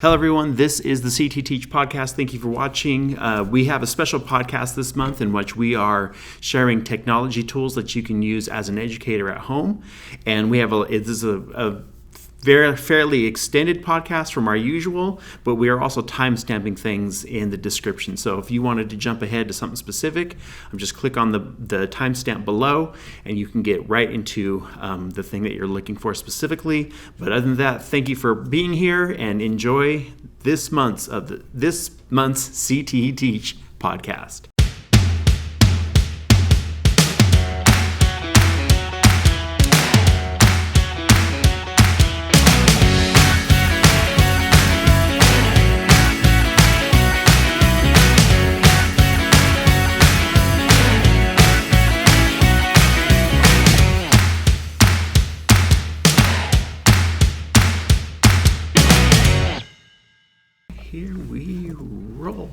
Hello, everyone. This is the CTE TEACH Podcast. Thank you for watching. We have a special podcast this month in which we are sharing technology tools that you can use as an educator at home. And we have this is a very fairly extended podcast from our usual, but we are also time-stamping things in the description. So if you wanted to jump ahead to something specific, just click on the timestamp below, and you can get right into the thing that you're looking for specifically. But other than that, thank you for being here, and enjoy this month's CTE TEACH podcast. Here we roll.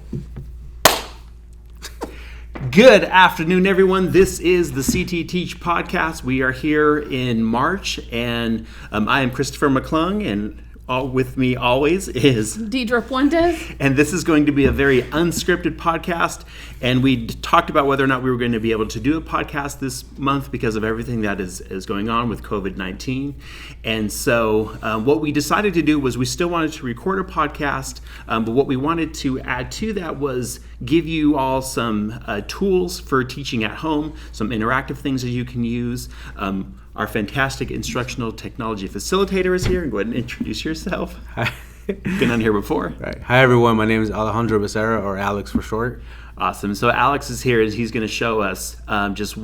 Good afternoon, everyone. This is the CTE TEACH Podcast. We are here in March, and I am Christopher McClung, and with me always is Deidre Fuentes. And this is going to be a very unscripted podcast. And we talked about whether or not we were going to be able to do a podcast this month because of everything that is going on with COVID-19. And so what we decided to do was we still wanted to record a podcast, but what we wanted to add to that was give you all some tools for teaching at home, some interactive things that you can use. Our fantastic instructional technology facilitator is here. And go ahead and introduce yourself. Hi. Been on here before. Right. Hi, everyone. My name is Alejandro Becerra, or Alex for short. Awesome. So Alex is here, and he's going to show us just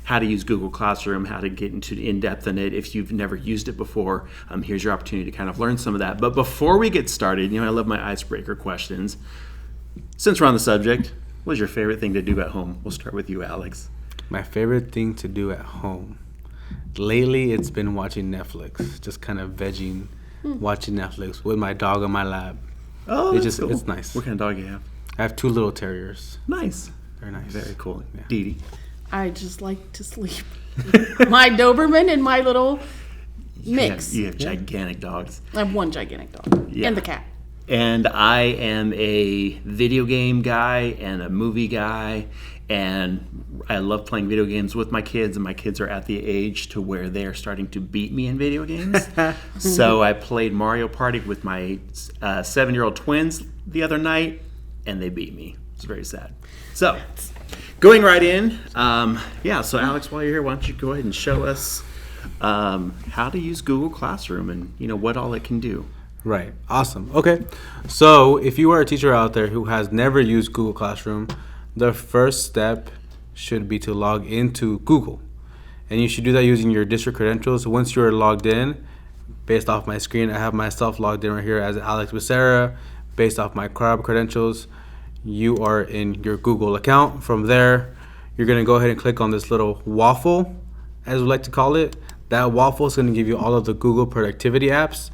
how to use Google Classroom, how to get into in-depth in it. If you've never used it before, here's your opportunity to kind of learn some of that. But before we get started, I love my icebreaker questions. Since we're on the subject, what's your favorite thing to do at home? We'll start with you, Alex. My favorite thing to do at home. Lately, it's been watching Netflix, just kind of vegging, watching Netflix with my dog on my lap. Oh, that's cool. It's nice. What kind of dog do you have? I have 2 little terriers. Nice. They're nice. Very cool. Yeah. Dee Dee. I just like to sleep. My Doberman and my little mix. You have gigantic dogs. I have one gigantic dog. Yeah. And the cat. And I am a video game guy and a movie guy, and I love playing video games with my kids, and my kids are at the age to where they are starting to beat me in video games. So I played Mario Party with my 7-year-old twins the other night, and they beat me. It's very sad. So going right in, so Alex, while you're here, why don't you go ahead and show us how to use Google Classroom and what all it can do. Right. Awesome. Okay. So if you are a teacher out there who has never used Google Classroom, the first step should be to log into Google. And you should do that using your district credentials. Once you're logged in, based off my screen, I have myself logged in right here as Alex Becerra. Based off my CROB credentials, you are in your Google account. From there, you're going to go ahead and click on this little waffle, as we like to call it. That waffle is going to give you all of the Google productivity apps.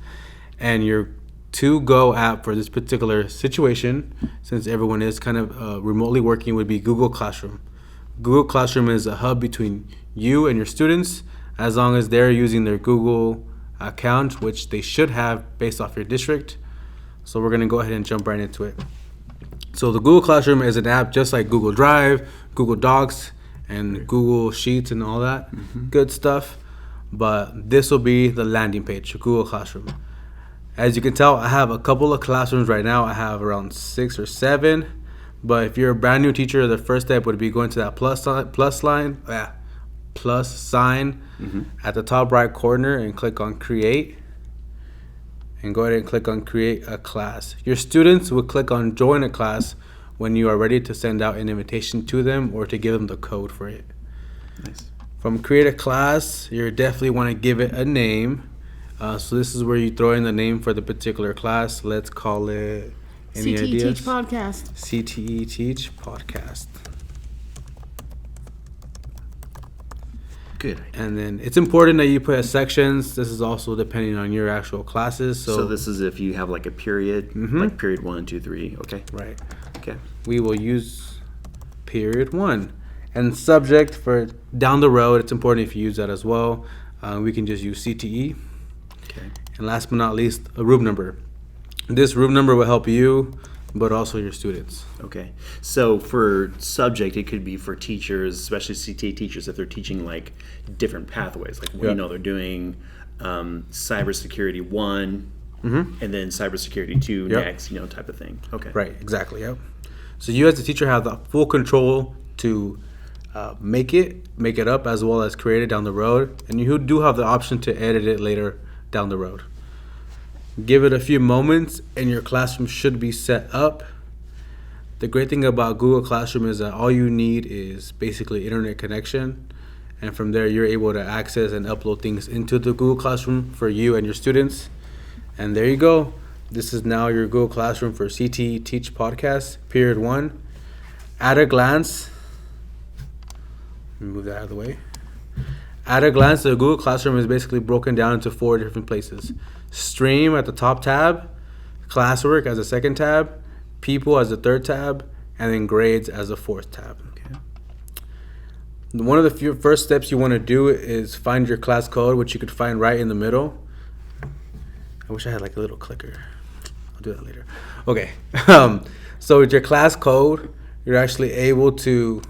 And your to-go app for this particular situation, since everyone is kind of remotely working, would be Google Classroom. Google Classroom is a hub between you and your students, as long as they're using their Google account, which they should have based off your district. So we're going to go ahead and jump right into it. So the Google Classroom is an app just like Google Drive, Google Docs, and Google Sheets and all that good stuff. But this will be the landing page, Google Classroom. As you can tell, I have a couple of classrooms right now. I have around 6 or 7. But if you're a brand new teacher, the first step would be going to that plus sign at the top right corner and click on Create. And go ahead and click on Create a Class. Your students will click on Join a Class when you are ready to send out an invitation to them or to give them the code for it. Nice. From Create a Class, you definitely want to give it a name. So this is where you throw in the name for the particular class. Let's call it, any CTE ideas? TEACH Podcast. CTE TEACH Podcast. Good. And then it's important that you put sections. This is also depending on your actual classes. So this is if you have like a period, like period 1, 2, 3. Okay. Right. Okay. We will use period 1. And subject for down the road, it's important if you use that as well. We can just use CTE. Okay. And last but not least, a room number. This room number will help you, but also your students. Okay. So for subject, it could be for teachers, especially CTE teachers, if they're teaching like different pathways. Like, they're doing cybersecurity 1 and then cybersecurity 2 next, type of thing. Okay. Right, exactly, yep. So you as the teacher have the full control to make it up as well as create it down the road. And you do have the option to edit it later down the road. Give it a few moments and your classroom should be set up. The great thing about Google Classroom is that all you need is basically internet connection. And from there, you're able to access and upload things into the Google Classroom for you and your students. And there you go. This is now your Google Classroom for CTE Teach Podcast, period 1. At a glance, let me move that out of the way. At a glance, the Google Classroom is basically broken down into 4 different places. Stream at the top tab, ClassWork as a second tab, People as the third tab, and then Grades as the 4th tab. Okay. One of the first steps you want to do is find your class code, which you could find right in the middle. I wish I had like a little clicker. I'll do that later. Okay. So with your class code, you're actually able to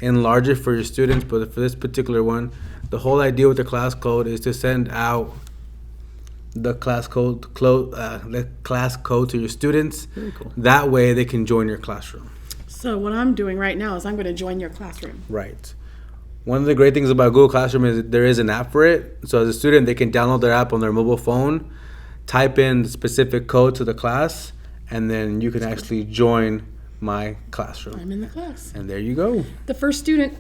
enlarge it for your students. But for this particular one, the whole idea with the class code is to send out the class code to your students. Very cool. That way they can join your classroom. So what I'm doing right now is I'm going to join your classroom. Right. One of the great things about Google Classroom is that there is an app for it. So as a student, they can download their app on their mobile phone, type in the specific code to the class, and then you can actually join my classroom. I'm in the class. And there you go. The first student.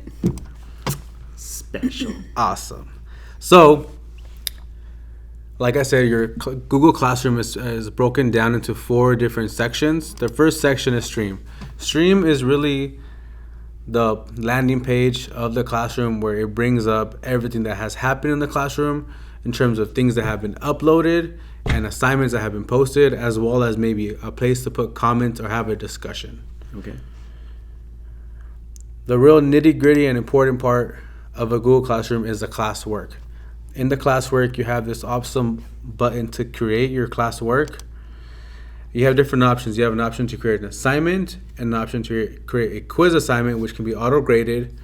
Special. Awesome. So, like I said, your Google Classroom is broken down into 4 different sections. The first section is Stream. Stream is really the landing page of the classroom where it brings up everything that has happened in the classroom in terms of things that have been uploaded and assignments that have been posted, as well as maybe a place to put comments or have a discussion. Okay. The real nitty-gritty and important part of a Google Classroom is the classwork. In the classwork, you have this awesome button to create your classwork. You have different options. You have an option to create an assignment and an option to create a quiz assignment, which can be auto-graded.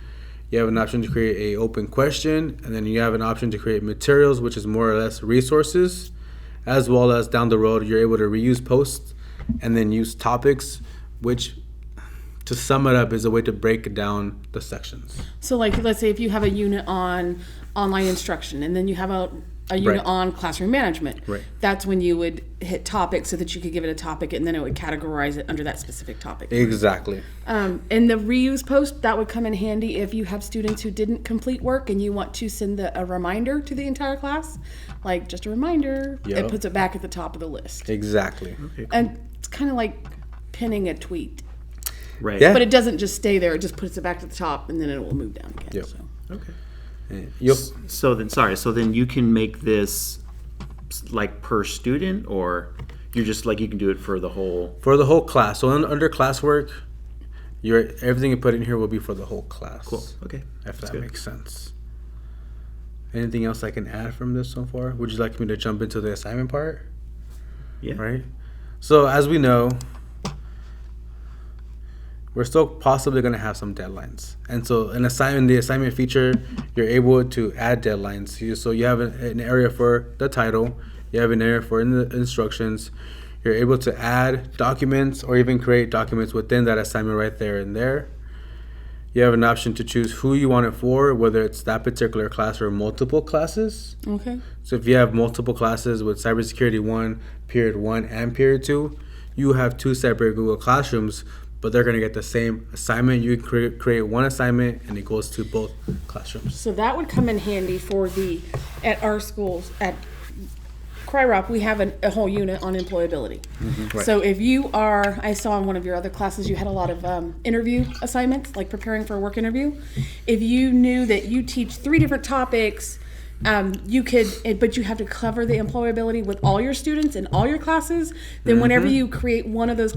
You have an option to create an open question, and then you have an option to create materials, which is more or less resources, as well as down the road, you're able to reuse posts and then use topics, which, to sum it up, is a way to break down the sections. So like, let's say if you have a unit on online instruction and then you have a unit on classroom management, that's when you would hit topics so that you could give it a topic and then it would categorize it under that specific topic. Exactly. And the reuse post, that would come in handy if you have students who didn't complete work and you want to send a reminder to the entire class, like just a reminder. It puts it back at the top of the list. Exactly. Okay, cool. And it's kind of like pinning a tweet. Right. Yeah. But it doesn't just stay there. It just puts it back to the top and then it will move down again. Yep. So. Okay. So So then you can make this like per student, or you're just like you can do it for the whole class. So under classwork, everything you put in here will be for the whole class. Cool. Okay. If that makes sense. Anything else I can add from this so far? Would you like me to jump into the assignment part? Yeah. Right. So as we know, we're still possibly going to have some deadlines. And so the assignment feature, you're able to add deadlines. So you have an area for the title, you have an area for the instructions. You're able to add documents or even create documents within that assignment right there and there. You have an option to choose who you want it for, whether it's that particular class or multiple classes. Okay. So if you have multiple classes with Cybersecurity 1, Period 1, and Period 2, you have 2 separate Google Classrooms, but they're going to get the same assignment. You create one assignment and it goes to both classrooms. So that would come in handy at our schools, at CRY-ROP, we have a whole unit on employability. Right. So if I saw in one of your other classes, you had a lot of interview assignments, like preparing for a work interview. If you knew that you teach 3 different topics, you could, but you have to cover the employability with all your students in all your classes. Then whenever you create one of those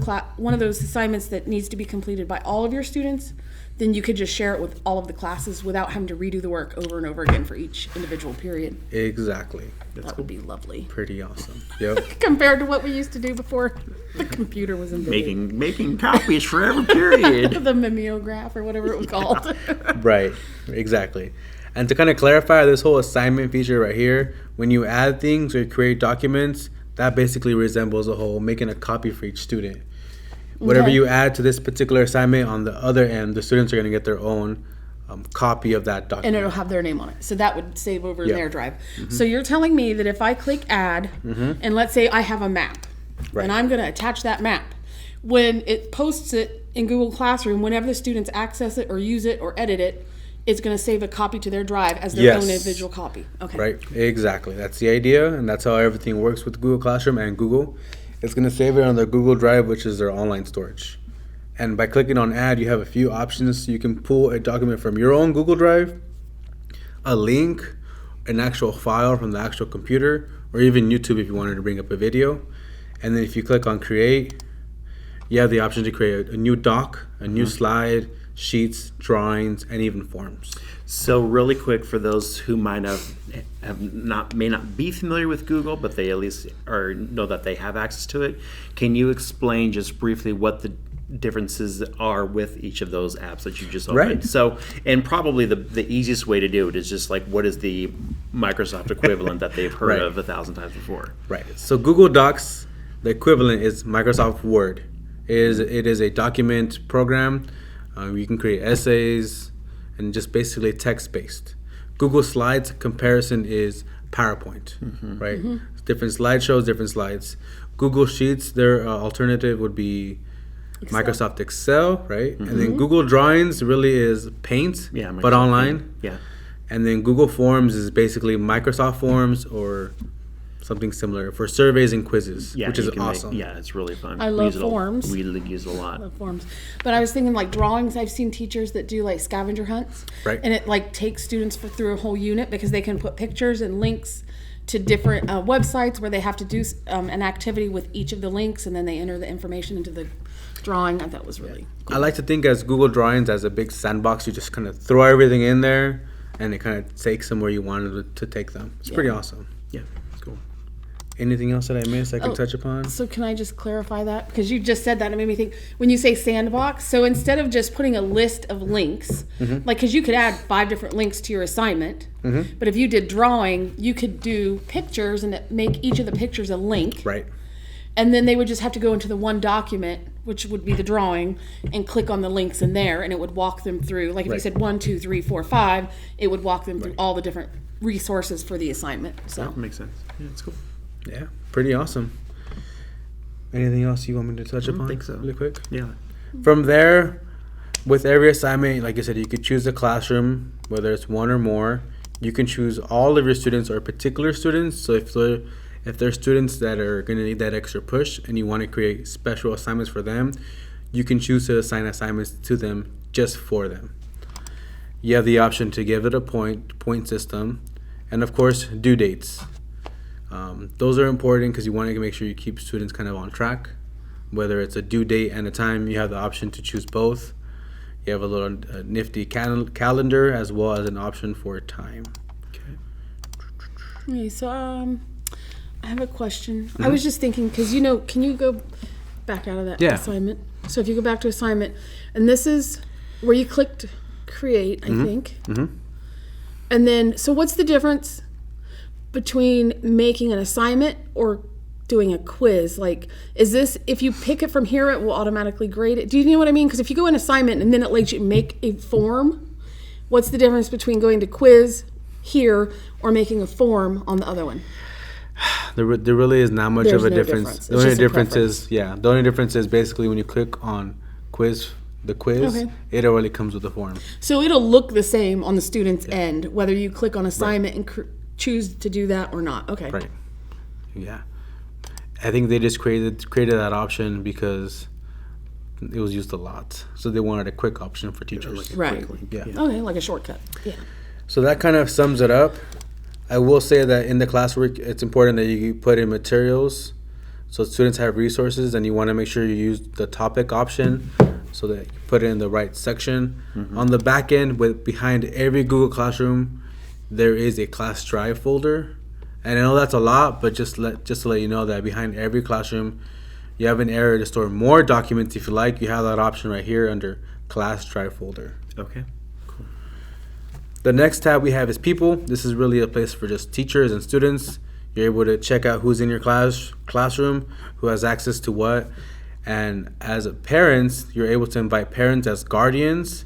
assignments that needs to be completed by all of your students, then you could just share it with all of the classes without having to redo the work over and over again for each individual period. Exactly. That would be lovely. Pretty awesome. Yep. Compared to what we used to do before the computer was invented. Making copies for every period. The mimeograph or whatever it was called. Right. Exactly. And to kind of clarify this whole assignment feature right here, when you add things or create documents, that basically resembles a whole making a copy for each student. Whatever you add to this particular assignment, on the other end, the students are going to get their own copy of that document. And it'll have their name on it. So that would save over in their drive. So you're telling me that if I click add, and let's say I have a map, and I'm going to attach that map, when it posts it in Google Classroom, whenever the students access it or use it or edit it, it's going to save a copy to their drive as their own individual copy. Okay. Right. Exactly. That's the idea, and that's how everything works with Google Classroom and Google. It's going to save it on their Google Drive, which is their online storage. And by clicking on add, you have a few options. You can pull a document from your own Google Drive, a link, an actual file from the actual computer, or even YouTube if you wanted to bring up a video. And then if you click on create, you have the option to create a new doc, a new slide, sheets, drawings, and even forms. So really quick, for those who may not be familiar with Google, but they at least know that they have access to it, can you explain just briefly what the differences are with each of those apps that you just opened? Right. So, and probably the easiest way to do it is just like, what is the Microsoft equivalent that they've heard of 1,000 times before? Right. So Google Docs, the equivalent is Microsoft Word. It is a document program. You can create essays and just basically text-based. Google Slides comparison is PowerPoint, right? Different slideshows, different slides. Google Sheets, their alternative would be Microsoft Excel, right? And then Google Drawings really is Paint, but online. Yeah. And then Google Forms is basically Microsoft Forms or something similar for surveys and quizzes, which is awesome. It's really fun. I love Forms. We use it a lot. I love Forms. But I was thinking like drawings. I've seen teachers that do like scavenger hunts. Right. And it like takes students through a whole unit because they can put pictures and links to different websites where they have to do an activity with each of the links, and then they enter the information into the drawing. I thought was really cool. I like to think as Google Drawings as a big sandbox. You just kind of throw everything in there, and it kind of takes them where you wanted to take them. It's pretty awesome. Yeah, it's cool. Anything else that I missed I can touch upon? So can I just clarify that? Because you just said that and it made me think, when you say sandbox, so instead of just putting a list of links, like, because you could add 5 different links to your assignment, but if you did drawing, you could do pictures and make each of the pictures a link. Right. And then they would just have to go into the one document, which would be the drawing, and click on the links in there, and it would walk them through. Like if you said 1, 2, 3, 4, 5, it would walk them through all the different resources for the assignment. So That makes sense. Yeah, it's cool. Yeah, pretty awesome. Anything else you want me to touch upon? I think so. Really quick? Yeah. From there, with every assignment, like I said, you could choose a classroom, whether it's one or more. You can choose all of your students or particular students. So if there's students that are going to need that extra push and you want to create special assignments for them, you can choose to assign assignments to them just for them. You have the option to give it a point system, and of course, due dates. Those are important because you want to make sure you keep students kind of on track. Whether it's a due date and a time, you have the option to choose both. You have a little nifty calendar as well as an option for time. Okay, so I have a question. I was just thinking, because can you go back out of that assignment? So if you go back to assignment, and this is where you clicked create, I think. And then, so what's the difference between making an assignment or doing a quiz? Like, is this, if you pick it from here, it will automatically grade it? Do you know what I mean? Because if you go in assignment and then it lets you make a form, what's the difference between going to quiz here or making a form on the other one? There really is not much of a difference. The only difference is, preference. the only difference is basically when you click on the quiz, it already comes with a form. So it'll look the same on the student's end, whether you click on assignment and choose to do that or not. Okay. Right. Yeah. I think they just created that option because it was used a lot. So they wanted a quick option for teachers. Right. Yeah. Okay, like a shortcut. Yeah. So that kind of sums it up. I will say that in the classwork, it's important that you put in materials so students have resources, and you want to make sure you use the topic option so that you put it in the right section. On the back end, behind every Google Classroom, there is a class drive folder. And I know that's a lot, but just to let you know that behind every classroom, you have an area to store more documents if you like. You have that option right here under class drive folder. Okay. The next tab we have is people. This is really a place for just teachers and students. You're able to check out who's in your classroom, who has access to what. And as parents, you're able to invite parents as guardians.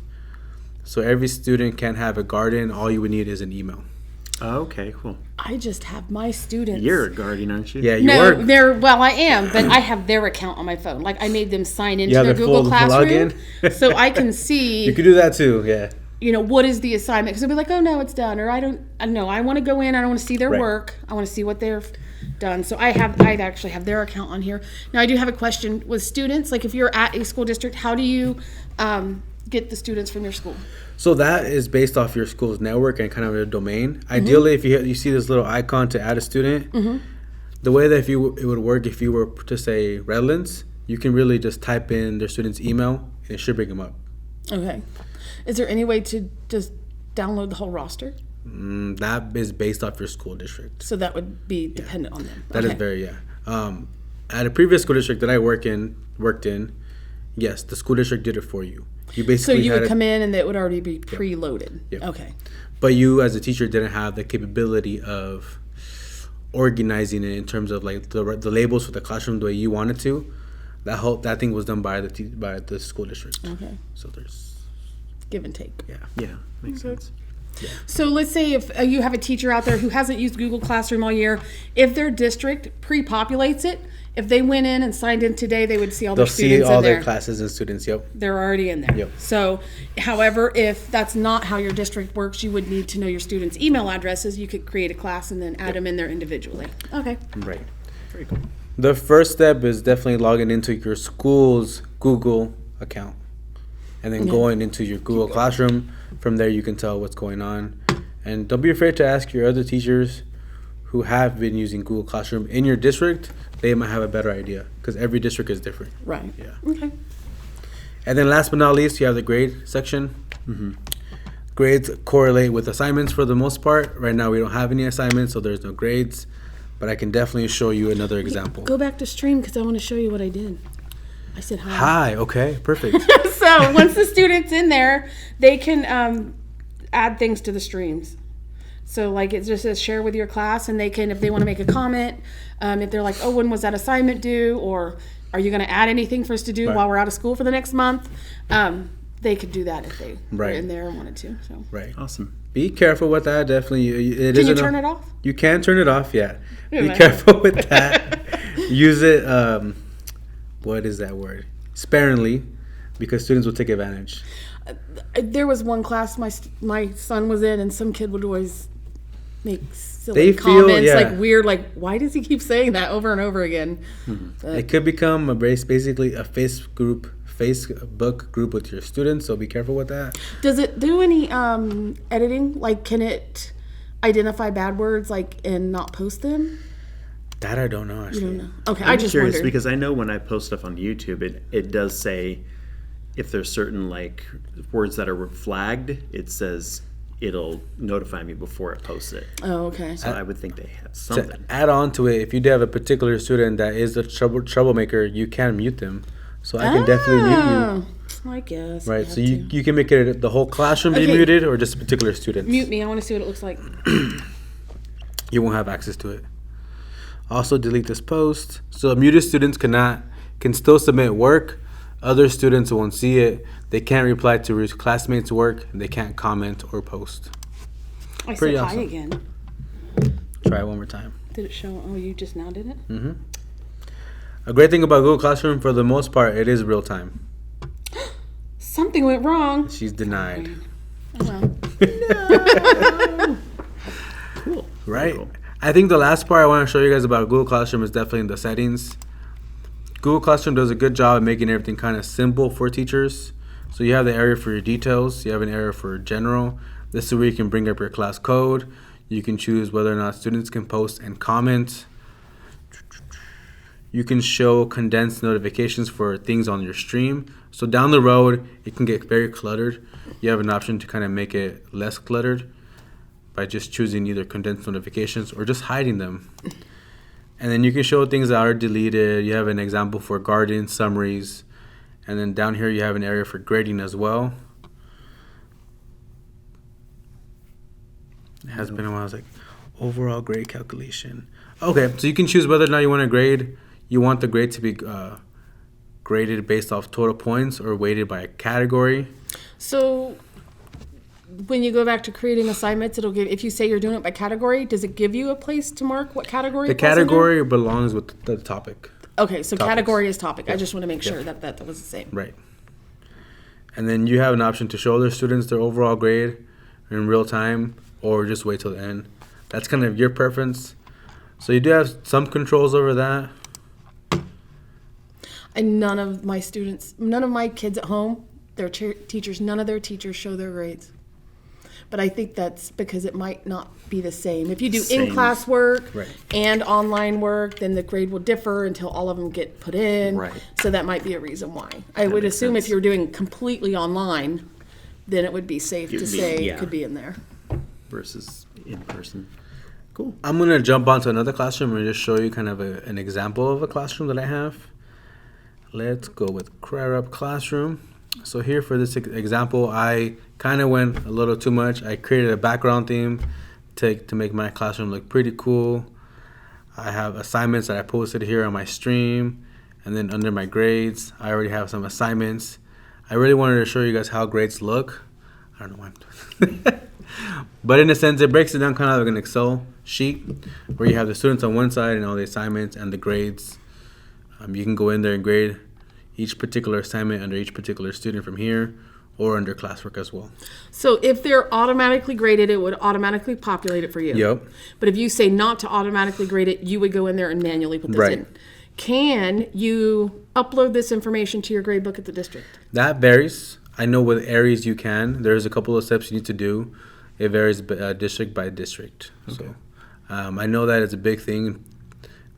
So every student can have a guardian. All you would need is an email. Okay, cool. I just have my students. You're a guardian, aren't you? Yeah, you are. I am, but I have their account on my phone. Like, I made them sign into have their a Google full Classroom login? so I can see, You could do that too, yeah. what is the assignment? Because they'll be like, oh, no, it's done. Or I want to go in. I don't want to see their Right. work. I want to see what they've done. So I actually have their account on here. Now, I do have a question with students. Like, if you're at a school district, how do you get the students from your school? So that is based off your school's network and kind of a domain. Ideally, if you see this little icon to add a student, the way that it would work if you were to say Redlands, you can really just type in their student's email and it should bring them up. Okay. Is there any way to just download the whole roster? That is based off your school district. So that would be dependent on them. That is very, at a previous school district that I worked in, yes, the school district did it for you. You So basically you would had come in and it would already be preloaded. Yep. Okay. But you as a teacher didn't have the capability of organizing it in terms of like the labels for the classroom the way you wanted to. That thing was done by the school district. Okay. So there's Give and take. Yeah, makes sense. So let's say if you have a teacher out there who hasn't used Google Classroom all year, if their district pre-populates it, if they went in and signed in today, they would see all their they'll see students all in there. their classes and students. Yep. They're already in there. Yep. So, however, if that's not how your district works, you would need to know your students' email addresses. You could create a class and then add them in there individually. Okay. Right. Very cool. The first step is definitely logging into your school's Google account and then going into your Google Classroom. From there, you can tell what's going on. And don't be afraid to ask your other teachers who have been using Google Classroom in your district. They might have a better idea because every district is different. Right. Yeah. Okay. And then last but not least, you have the grade section. Grades correlate with assignments for the most part. Right now, we don't have any assignments, so there's no grades. But I can definitely show you another example. Go back to stream because I want to show you what I did. I said hi. Hi, okay, perfect. So once the student's in there, they can add things to the streams. So like it just says share with your class, and they can, if they want to make a comment, if they're like, oh, when was that assignment due? Or are you going to add anything for us to do while we're out of school for the next month? They could do that if they were in there and wanted to. So. Right. Awesome. Be careful with that. Definitely. Can you turn it off? You can turn it off, yeah. Be Right. careful with that. Use it, what is that word? Sparingly, because students will take advantage. There was one class my son was in, and some kid would always make silly comments, like weird, like, why does he keep saying that over and over again? It could become basically a Facebook group with your students, so be careful with that. Does it do any editing? Like, can it identify bad words, like, and not post them? That I don't know, actually. You don't know. Okay, I'm I just curious wondered. because I know when I post stuff on YouTube, it does say if there's certain like words that are flagged, it says it'll notify me before it posts it. Oh, okay. So I would think they have something. To add on to it, if you do have a particular student that is a troublemaker, you can mute them. So I can definitely mute you. I guess. Right, so you can make it the whole classroom be muted or just particular students. Mute me. I want to see what it looks like. You won't have access to it. Also delete this post. So muted students can still submit work. Other students won't see it. They can't reply to classmates' work. And they can't comment or post. I Pretty said awesome. hi again. Try it one more time. Did it show? Oh, you just now did it? Mm-hmm. A great thing about Google Classroom, for the most part, it is real time. Something went wrong. She's denied. Oh, well. Cool. Right? Cool. I think the last part I want to show you guys about Google Classroom is definitely in the settings. Google Classroom does a good job of making everything kind of simple for teachers. So you have the area for your details. You have an area for general. This is where you can bring up your class code. You can choose whether or not students can post and comment. You can show condensed notifications for things on your stream. So down the road, it can get very cluttered. You have an option to kind of make it less cluttered by just choosing either condensed notifications or just hiding them. And then you can show things that are deleted. You have an example for guardian summaries. And then down here, you have an area for grading as well. It has been a while. I was like, overall grade calculation. Okay, so you can choose whether or not you want to grade. You want the grade to be graded based off total points or weighted by a category. So when you go back to creating assignments, it'll give, if you say you're doing it by category, does it give you a place to mark what category? The category belongs with the topic. Okay, so Topics. Category is topic. Yeah. I just want to make sure Yeah. that was the same. Right. And then you have an option to show their students their overall grade in real time or just wait till the end. That's kind of your preference. So you do have some controls over that. And none of my kids at home, their teachers, none of their teachers show their grades. But I think that's because it might not be the same. If you do in-class work Right. and online work, then the grade will differ until all of them get put in. Right. So that might be a reason why. I would makes assume sense. if you're doing completely online, then it would be safe to say yeah. it could be in there. Versus in person. Cool. I'm going to jump onto another classroom and just show you kind of an example of a classroom that I have. Let's go with CRERUP Classroom. So here for this example, I kind of went a little too much. I created a background theme to make my classroom look pretty cool. I have assignments that I posted here on my stream. And then under my grades, I already have some assignments. I really wanted to show you guys how grades look. I don't know why I'm doing that. But in a sense, it breaks it down kind of like an Excel sheet where you have the students on one side and all the assignments and the grades. You can go in there and grade each particular assignment under each particular student from here or under classwork as well. So if they're automatically graded, it would automatically populate it for you. Yep. But if you say not to automatically grade it, you would go in there and manually put this Right. in. Can you upload this information to your gradebook at the district? That varies. I know with Aries you can. There's a couple of steps you need to do. It varies district by district. Okay. So I know that it's a big thing.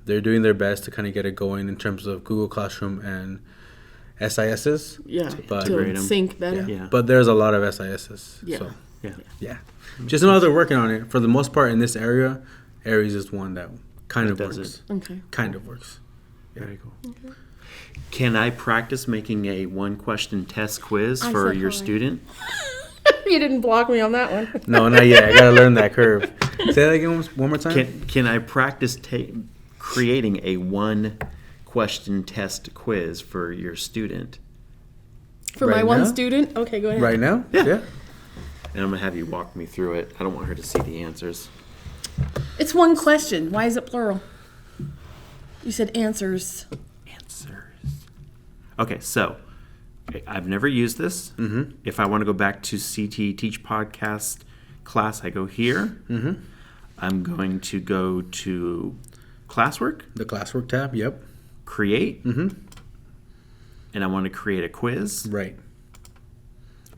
They're doing their best to kind of get it going in terms of Google Classroom and SISs. Yeah, But, to grade 'em. sync better. Yeah. but there's a lot of SISs. Yeah. So, Yeah. yeah. Just know they're working on it. For the most part in this area, Aries is one that kind of does works. Okay. Kind of works. Very cool. Can I practice making a one-question test quiz I for said your hi. student? You didn't block me on that one. No, not yet. I got to learn that curve. Say that again one more time. Can I practice creating a one-question test quiz for your student? For my Right one now? student? Okay, go ahead. Right now? Yeah. And I'm going to have you walk me through it. I don't want her to see the answers. It's one question. Why is it plural? You said answers. Okay, so I've never used this. Mm-hmm. If I want to go back to CTE Teach Podcast class, I go here. Mm-hmm. I'm going to go to ClassWork, The classwork tab, yep. Create, Mm-hmm. and I want to create a quiz. Right.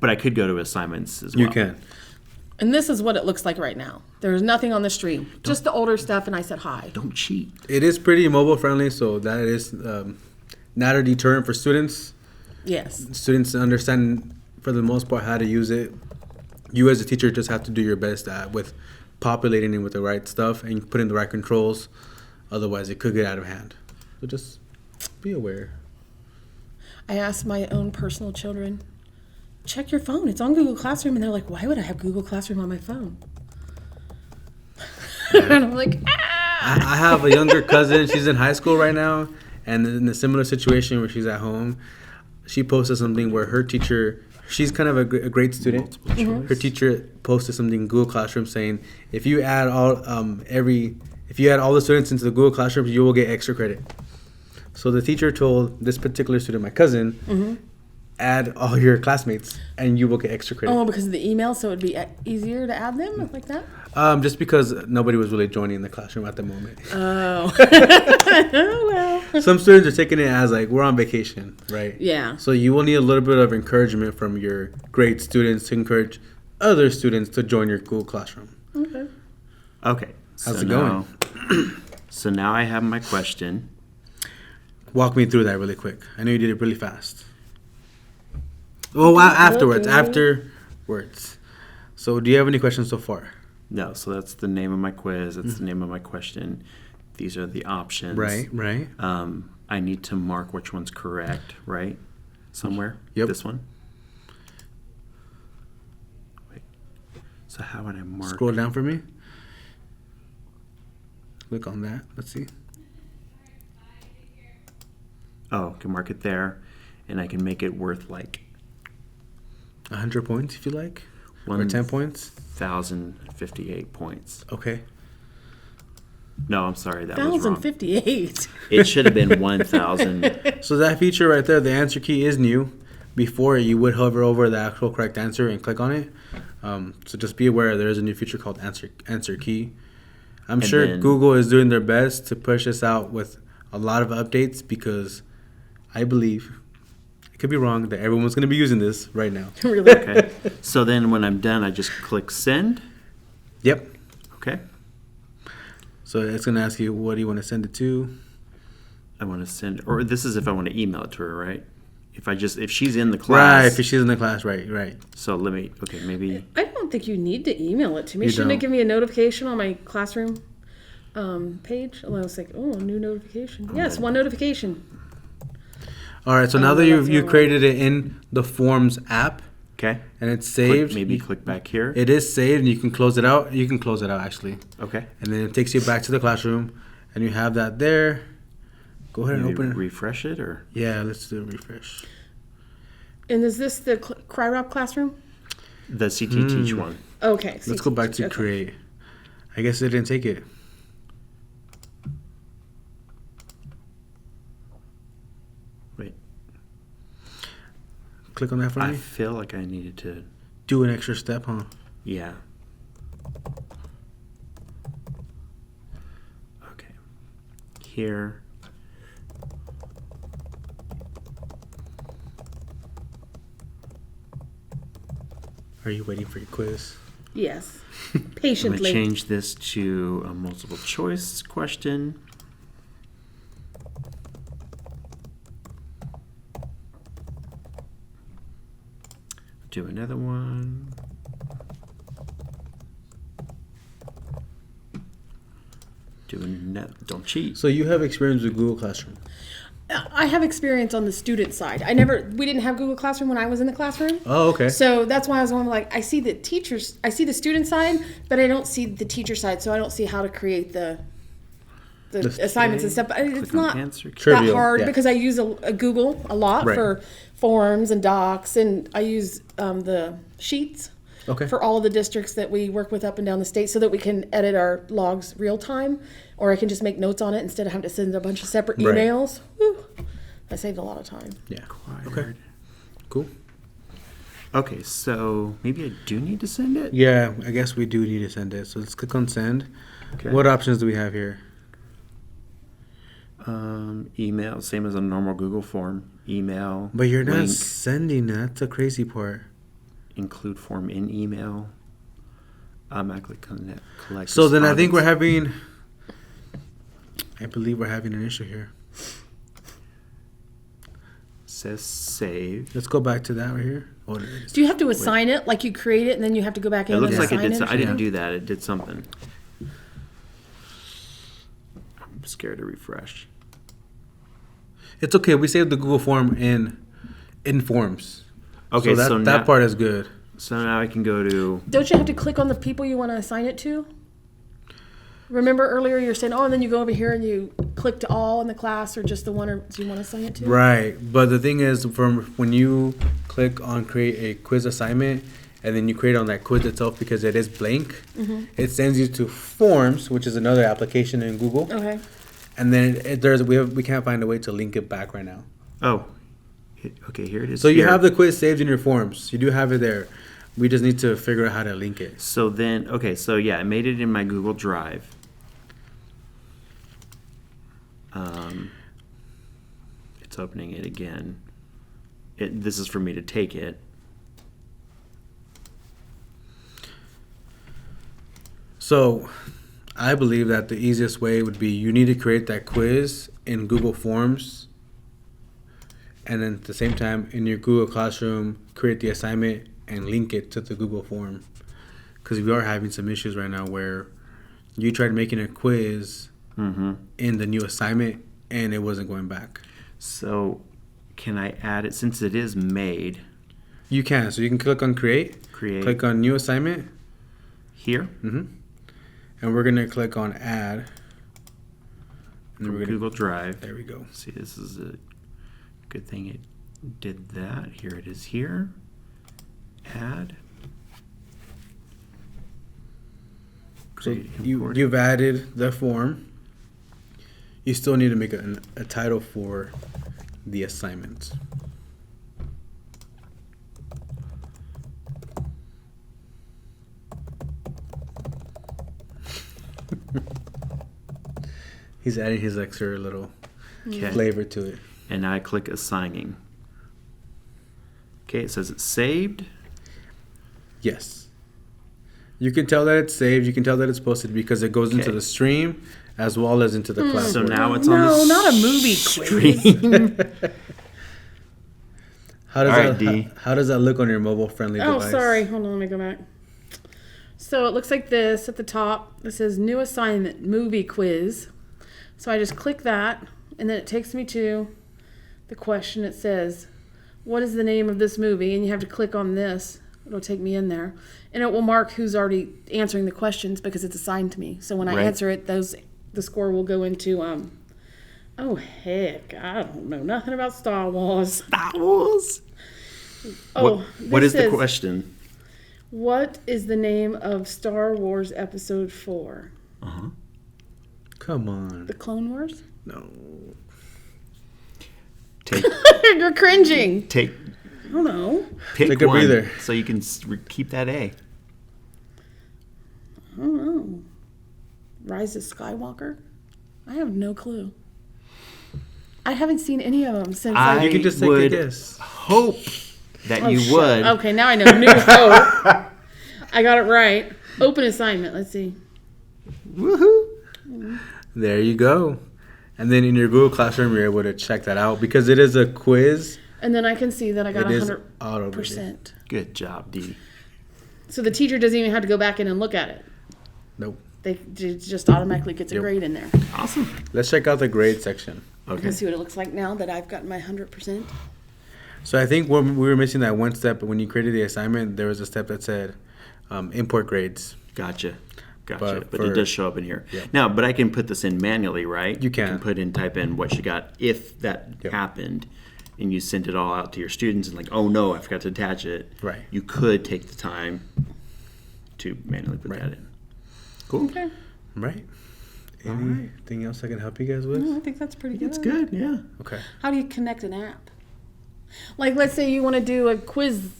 But I could go to assignments as well. You can. And this is what it looks like right now. There's nothing on the stream. Just the older stuff, and I said hi. Don't cheat. It is pretty mobile friendly, so that is not a deterrent for students. Yes. Students understand, for the most part, how to use it. You as a teacher just have to do your best with populating it with the right stuff and put in the right controls. Otherwise, it could get out of hand. So just be aware. I asked my own personal children, check your phone. It's on Google Classroom. And they're like, why would I have Google Classroom on my phone? And I'm like, I have a younger cousin. She's in high school right now. And in a similar situation where she's at home, she posted something where her teacher, she's kind of a great student. Her teacher posted something in Google Classroom saying, if you add all the students into the Google Classroom, you will get extra credit. So the teacher told this particular student, my cousin, add all your classmates and you will get extra credit. oh, because of the email, so it would be easier to add them like that? Just because nobody was really joining the classroom at the moment. Oh. Oh, well. Some students are taking it as like, we're on vacation, right? Yeah. So you will need a little bit of encouragement from your grade students to encourage other students to join your Google Classroom. Okay. Okay. How's it going? So now I have my question. walk me through that really quick. I know you did it really fast. Oh, afterwards. So do you have any questions so far? No, so that's the name of my quiz. That's the name of my question. These are the options. Right. I need to mark which one's correct, right? Somewhere? Yep. This one? Wait. So how would I mark? Scroll down for me. Click on that. Let's see. Oh, I can mark it there, and I can make it worth like 100 points if you like. Or 10 points. 1,058 points. Okay. No, I'm sorry, that was wrong. 1,058. It should have been 1,000. So that feature right there, the answer key is new. Before, you would hover over the actual correct answer and click on it. So just be aware there is a new feature called answer key. I'm sure Google is doing their best to push us out with a lot of updates because I believe, I could be wrong, that everyone's going to be using this right now. Really? Okay. So then when I'm done, I just click send. Yep. Okay. So it's going to ask you, what do you want to send it to? I want to send, or this is if I want to email it to her, right? If she's in the class. Right, if she's in the class, right. So maybe. I don't think you need to email it to me. You Shouldn't it don't. give me a notification on my classroom page? And I was like, oh, new notification. Yes, one notification. All right, so now that you created it in the Forms app, Okay. and it's saved. Click back here. It is saved, and you can close it out. You can close it out, actually. Okay. And then it takes you back to the classroom, and you have that there. Go ahead and open it. Refresh it, or? Yeah, let's do a refresh. And is this the CRYROP classroom? The CTE Teach one. Okay. Let's go back to create. I guess it didn't take it. Wait. Click on that for I me. feel like I needed to. Do an extra step, huh? Yeah. Okay. Here. Are you waiting for your quiz? Yes. I'm going to Patiently. change this to a multiple choice question. Do another one. Don't cheat. So you have experience with Google Classroom. I have experience on the student side. We didn't have Google Classroom when I was in the classroom. Oh, okay. So that's why I was like, I see the student side, but I don't see the teacher side. So I don't see how to create the assignments and stuff. But it's not that Trivial, hard yeah. because I use a Google a lot Right. for forms and docs, and I use the sheets for all of the districts that we work with up and down the state so that we can edit our logs real time, or I can just make notes on it instead of having to send a bunch of separate Right. emails. Whew. That saved a lot of time. Yeah. Okay. Cool. Okay, so maybe I do need to send it? Yeah, I guess we do need to send it. So let's click on send. Okay. What options do we have here? Email, same as a normal Google form. Email. But you're not link, sending that. That's the crazy part. include form in email. Automatically collect. So then I think respondents. I believe we're having an issue here. Says save. Let's go back to that right here. Oh, there it is. Do you have to assign it? Like you create it and then you have to go back in It looks and like it assign did. it? I didn't do that. It did something. I'm scared to refresh. It's okay. We saved the Google form in Forms. Okay, so that part is good. So now I can go to. Don't you have to click on the people you want to assign it to? Remember earlier you were saying, and then you go over here and you click to all in the class or just the one you want to assign it to? Right. But the thing is, from when you click on create a quiz assignment and then you create on that quiz itself because it is blank, it sends you to Forms, which is another application in Google. Okay. And then we can't find a way to link it back right now. Oh. Okay, here it is. So you here. have the quiz saved in your Forms. You do have it there. We just need to figure out how to link it. So then, I made it in my Google Drive. It's opening it again. This is for me to take it. So I believe that the easiest way would be you need to create that quiz in Google Forms And then at the same time, in your Google Classroom, create the assignment and link it to the Google form. Because we are having some issues right now where you tried making a quiz in the new assignment and it wasn't going back. So can I add it since it is made? You can. So you can click on create. Click on new assignment. Here? And we're going to click on add. And From Google Drive. There we go. See, this is a good thing it did that. Here it is here. Add. So you've added the form. You still need to make a title for the assignment. He's adding his extra little flavor to it. And now I click assigning. Okay, it says it's saved. Yes. You can tell that it's saved. You can tell that it's posted because it goes into the stream as well as into the ClassWork. So now it's on the No, not a movie quiz. stream. How does that look on your mobile-friendly device? Oh, sorry. Hold on, let me go back. So it looks like this at the top. It says new assignment, movie quiz. So I just click that, and then it takes me to the question. It says, what is the name of this movie? And you have to click on this. It'll take me in there. And it will mark who's already answering the questions because it's assigned to me. So when I answer it, the score will go into, oh, heck, I don't know nothing about Star Wars. Star Wars? Oh, what is the question? What is the name of Star Wars Episode 4? Come on. The Clone Wars? No. You're cringing. Take I don't know. Pick Take a one breather. so you can keep that A. I don't know. Rise of Skywalker? I have no clue. I haven't seen any of them since. You can just take a guess. Hope that you would. Okay, now I know. New Hope. I got it right. Open assignment. Let's see. Woohoo! There you go. And then in your Google Classroom, you're able to check that out because it is a quiz. And then I can see that I got 100%. Auto-graded. Good job, Dee. So the teacher doesn't even have to go back in and look at it. Nope. It just automatically gets a grade in there. Awesome. Let's check out the grade section. You Okay. can see what it looks like now that I've gotten my 100%. So I think we were missing that one step. When you created the assignment, there was a step that said import grades. Gotcha. But it does show up in here. Now, but I can put this in manually, right? You can. Type in what you got if that happened, and you sent it all out to your students, and like, oh no, I forgot to attach it. Right. You could take the time to manually put that in. Cool. Okay. Right. Anything else I can help you guys with? No, I think that's pretty good. That's good. Yeah. Okay. How do you connect an app? Like, let's say you want to do a quiz.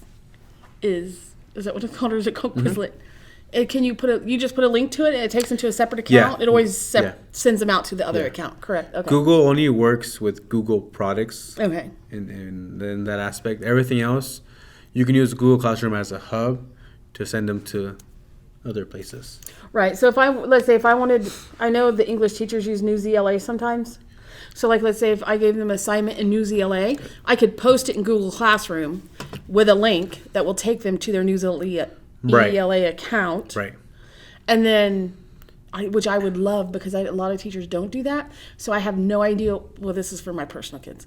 Is that what it's called, or is it called Quizlet? Can you you just put a link to it and it takes them to a separate account? Yeah. It always sends them out to the other account, correct? Okay. Google only works with Google products. Okay. In that aspect. Everything else, you can use Google Classroom as a hub to send them to other places. Right. So let's say if I wanted, I know the English teachers use Newsela sometimes. So like, let's say if I gave them an assignment in Newsela, I could post it in Google Classroom with a link that will take them to their Newsela ELA account. Right. And then, which I would love because a lot of teachers don't do that. So I have no idea. Well, this is for my personal kids.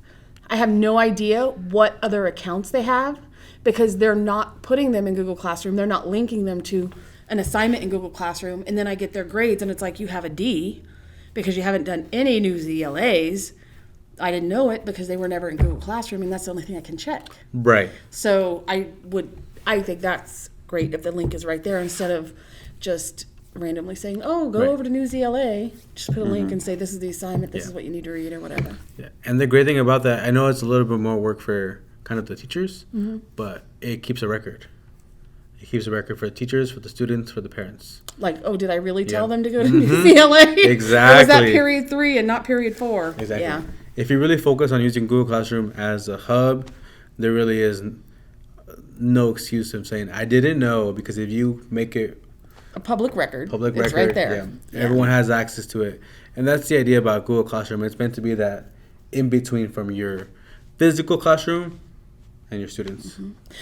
I have no idea what other accounts they have because they're not putting them in Google Classroom. They're not linking them to an assignment in Google Classroom. And then I get their grades and it's like, you have a D because you haven't done any news ELAs. I didn't know it because they were never in Google Classroom, and that's the only thing I can check. Right. So I think that's great if the link is right there instead of just randomly saying, oh, go over to News ELA. Just put a link and say, this is the assignment, this is what you need to read or whatever. Yeah. And the great thing about that, I know it's a little bit more work for kind of the teachers, but it keeps a record. It keeps a record for the teachers, for the students, for the parents. Like, oh, did I really tell them to go to News ELA? Exactly. Or was that period 3 and not period 4? Exactly. Yeah. If you really focus on using Google Classroom as a hub, there really is no excuse of saying, I didn't know, because if you make it a public record, it's right there. Yeah. Everyone has access to it. And that's the idea about Google Classroom. It's meant to be that in between from your physical classroom and your students.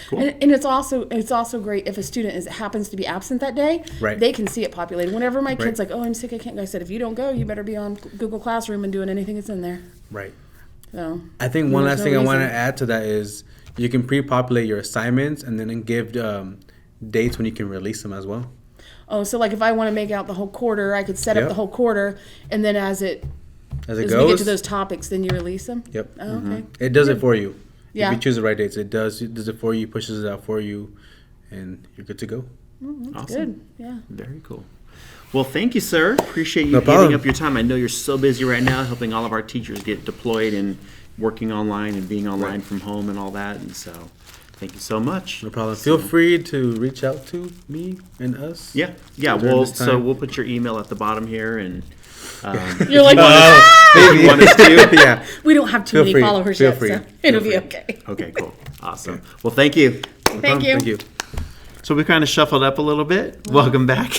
Cool. And it's also great if a student happens to be absent that day. Right. They can see it populated. Whenever my kid's Right. like, "Oh, I'm sick, I can't go," I said, "If you don't go, you better be on Google Classroom and doing anything that's in there." Right. So I think one last thing I want to reason. add to that is you can pre-populate your assignments and then give dates when you can release them as well. Oh, so like if I want to make out the whole quarter, I could set up Yep. the whole quarter, and then as As it we get goes. to those topics, then you release them. Yep. Oh, okay. It does it for you. Yeah. If you choose the right dates, it does it for you, pushes it out for you, and you're good to go. Awesome. Good. Yeah. Very cool. Well, thank you, sir. Appreciate you No giving problem. up your time. I know you're so busy right now helping all of our teachers get deployed and working online and being online from home and all that. And so thank you so much. No problem. Feel free to reach out to me and us. Yeah. During this So time. we'll put your email at the bottom here. And You're like, if you want us to. Yeah. we don't have too Feel many free. followers Feel yet, free. so it'll Feel be free. okay. Okay, cool. Awesome. Well, thank you. Thank you. Thank you. So we kind of shuffled up a little bit. Welcome back.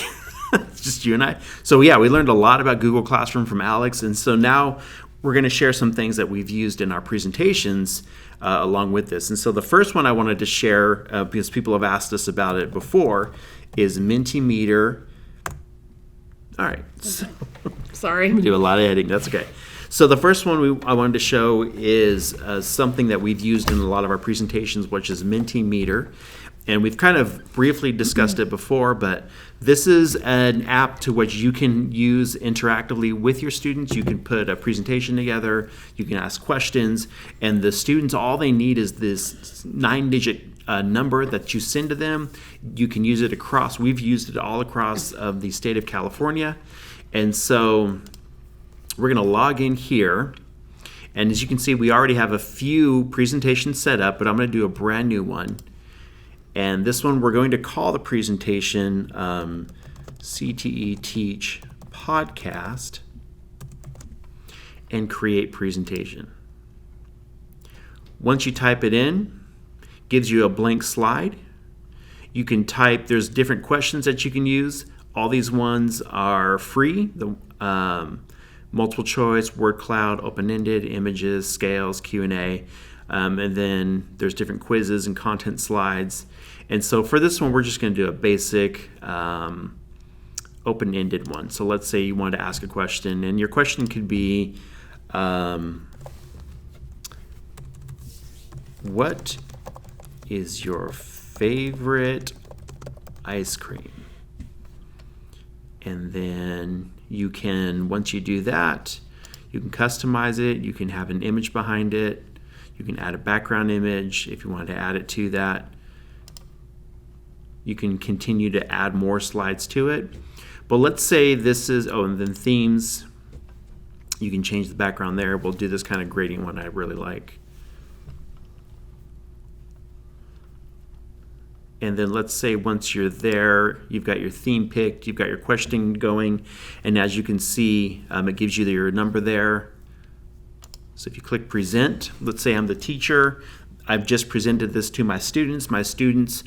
It's just you and I. So yeah, we learned a lot about Google Classroom from Alex. And so now we're going to share some things that we've used in our presentations along with this. And so the first one I wanted to share, because people have asked us about it before, is Mentimeter. All right. So Sorry. we do a lot of editing. That's okay. So the first one I wanted to show is something that we've used in a lot of our presentations, which is Mentimeter. And we've kind of briefly discussed it before, but this is an app to which you can use interactively with your students. You can put a presentation together, you can ask questions, and the students, all they need is this 9-digit number that you send to them. You can use it across, we've used it all across of the state of California. And so we're going to log in here. And as you can see, we already have a few presentations set up, but I'm going to do a brand new one. And this one, we're going to call the presentation CTE TEACH Podcast and create presentation. Once you type it in, gives you a blank slide. You can type, there's different questions that you can use. All these ones are free. The multiple choice, word cloud, open-ended, images, scales, Q&A. And then there's different quizzes and content slides. And so for this one, we're just going to do a basic open-ended one. So let's say you want to ask a question, and your question could be, what is your favorite ice cream? And then you can, once you do that, you can customize it. You can have an image behind it. You can add a background image if you want to add it to that. You can continue to add more slides to it. But let's say this is, and then themes. You can change the background there. We'll do this kind of grading one I really like. And then let's say once you're there, you've got your theme picked, you've got your question going, and as you can see, it gives you your number there. So if you click present, let's say I'm the teacher, I've just presented this to my students. My students,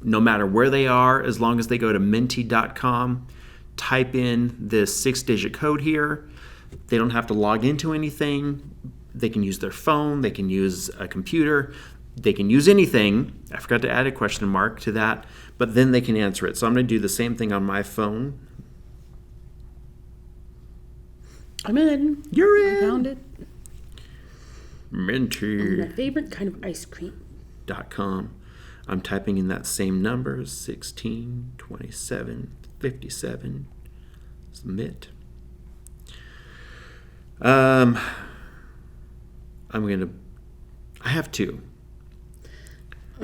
no matter where they are, as long as they go to menti.com, type in this 6-digit code here, they don't have to log into anything. They can use their phone, they can use a computer, they can use anything. I forgot to add a question mark to that, but then they can answer it. So I'm going to do the same thing on my phone. I'm in. You're in. I found it. Menti.com. My favorite kind of ice cream. I'm typing in that same number, 16, 27, 57. Submit. I have two.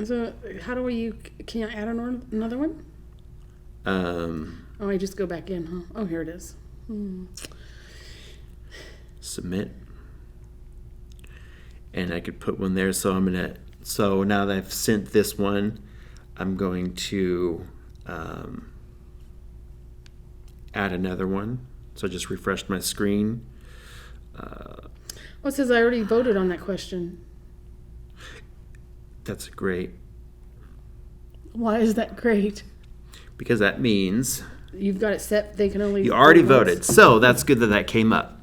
So how do can I add another one? I just go back in, huh? Oh, here it is. Submit. And I could put one there, so so now that I've sent this one, I'm going to add another one. So I just refreshed my screen. It says I already voted on that question. That's great. Why is that great? Because that means You've got it set. They can only. you already vote once. voted. So that's good that came up.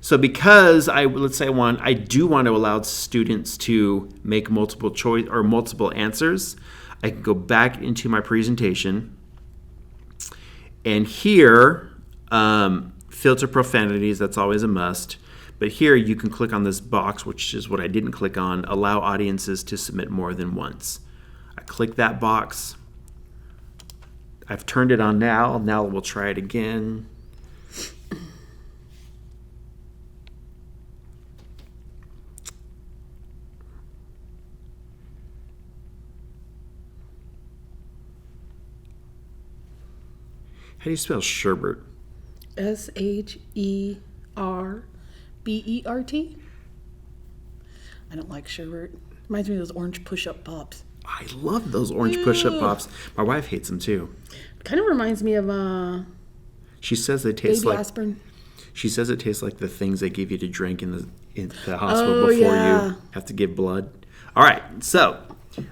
So because I do want to allow students to make multiple choice or multiple answers, I can go back into my presentation, and here, filter profanities, that's always a must. But here you can click on this box, which is what I didn't click on, allow audiences to submit more than once. I click that box. I've turned it on now. Now we'll try it again. How do you spell sherbet? SHERBERT. I don't like sherbet. Reminds me of those orange push-up pops. I love those orange push-up pops. My wife hates them too. Kind of reminds me of She says they taste baby like aspirin. She says it tastes like the things they give you to drink in the hospital before you have to give blood. All right, so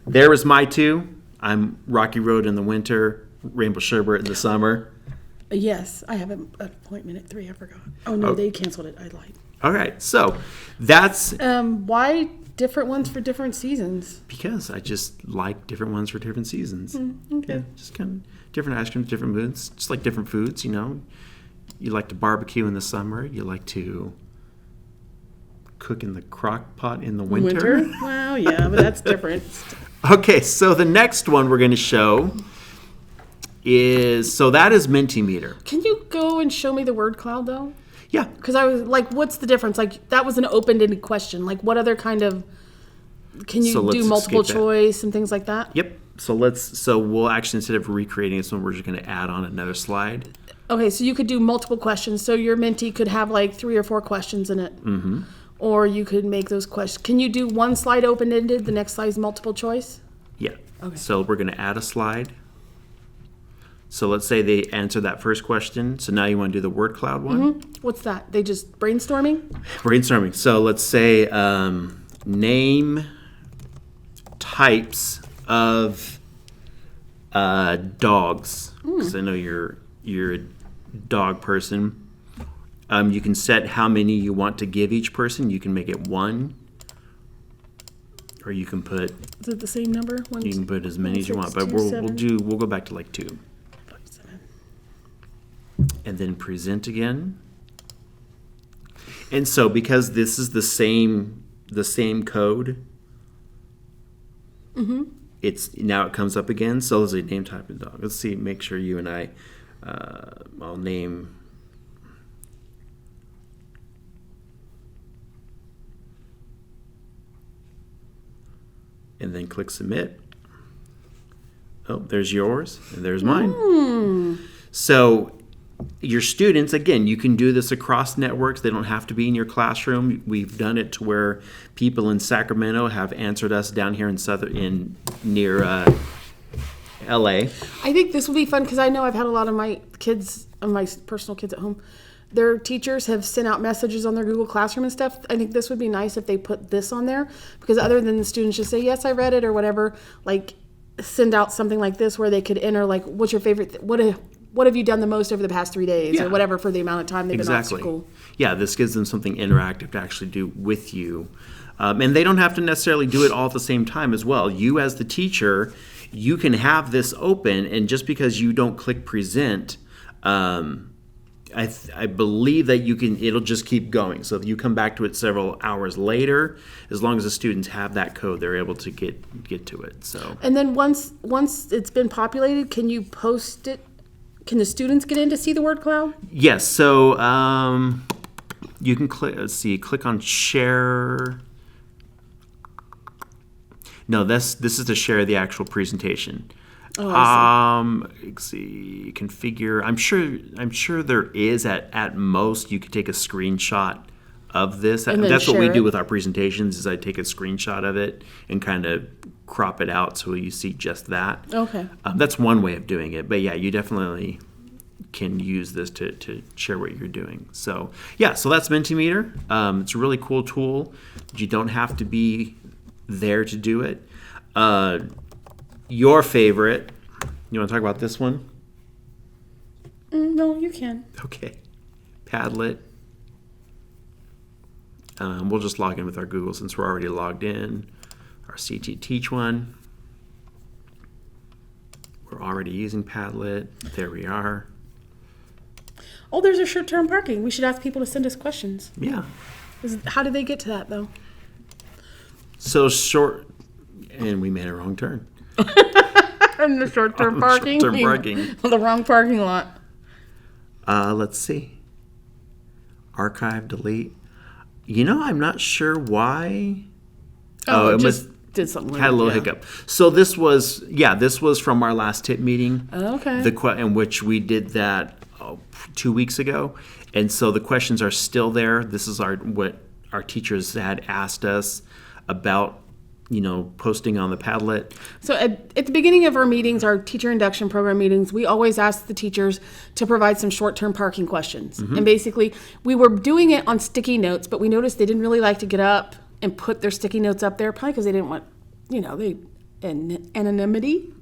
there was my two. I'm Rocky Road in the winter, Rainbow Sherbet in the summer. Yes, I have an appointment at 3. I forgot. Oh no, they canceled it. I lied. All right, so that's why different ones for different seasons? because I just like different ones for different seasons. Okay. Yeah, just kind of different ice creams, different moods, just like different foods. You know, you like to barbecue in the summer. You like to cook in the crock pot in the winter. Well, yeah, but that's different. Okay, so the next one we're going to show is that is Mentimeter. Can you go and show me the word cloud though? Yeah. Because I was like, what's the difference? Like, that was an open-ended question. Like, what other kind of, can you do multiple choice and things like that? Yep. So we'll actually, instead of recreating this one, we're just going to add on another slide. Okay, so you could do multiple questions. So your Menti could have like 3 or 4 questions in it. Mm-hmm. Or you could make those questions. Can you do one slide open-ended, the next slide is multiple choice? Yeah. Okay. So we're going to add a slide. So let's say they answer that first question. So now you want to do the word cloud one. Mm-hmm. What's that? They just brainstorming? Brainstorming. So let's say name types of dogs. Because I know you're a dog person. You can set how many you want to give each person. You can make it 1. Or you can put... Is it the same number? You can put as many as you want. But we'll go back to like 2. And then present again. And so because this is the same code, now it comes up again. So let's say name type of dog. Let's see, make sure you and I, I'll name. And then click submit. Oh, there's yours and there's mine. So your students, again, you can do this across networks. They don't have to be in your classroom. We've done it to where people in Sacramento have answered us down here in near LA. I think this will be fun because I know I've had a lot of my kids, my personal kids at home. Their teachers have sent out messages on their Google Classroom and stuff. I think this would be nice if they put this on there because other than the students just say, yes, I read it or whatever, like send out something like this where they could enter like, what's your favorite, what have you done the most over the past 3 days or whatever for the amount of time they've been out of school? Yeah, this gives them something interactive to actually do with you. And they don't have to necessarily do it all at the same time as well. You as the teacher, you can have this open, and just because you don't click present, I believe that it'll just keep going. So if you come back to it several hours later, as long as the students have that code, they're able to get to it. So. And then once it's been populated, can you post it? Can the students get in to see the word cloud? Yes. So you can click on share. No, this is to share the actual presentation. Oh, I see. Let's see, configure. I'm sure there is at most you could take a screenshot of this. That's what we do with our presentations. Is I take a screenshot of it and kind of crop it out so you see just that. Okay. That's one way of doing it, but yeah, you definitely can use this to share what you're doing. So yeah, so that's Mentimeter. It's a really cool tool. You don't have to be there to do it. Your favorite, you want to talk about this one? No, you can. Okay. Padlet. We'll just log in with our Google since we're already logged in. Our CTE Teach one. We're already using Padlet. There we are. Oh, there's a short-term parking. We should ask people to send us questions. Yeah. How did they get to that, though? So short, and we made a wrong turn. In the short-term parking? Short-term parking. The wrong parking lot. Let's see. Archive, delete. I'm not sure why. It just did something. Had a little hiccup. So this was from our last tip meeting. Okay. In which we did that 2 weeks ago, and so the questions are still there. This is what our teachers had asked us about, posting on the Padlet. So at the beginning of our meetings, our teacher induction program meetings, we always ask the teachers to provide some short-term parking questions. Mm-hmm. And basically, we were doing it on sticky notes, but we noticed they didn't really like to get up and put their sticky notes up there, probably because they didn't want, anonymity.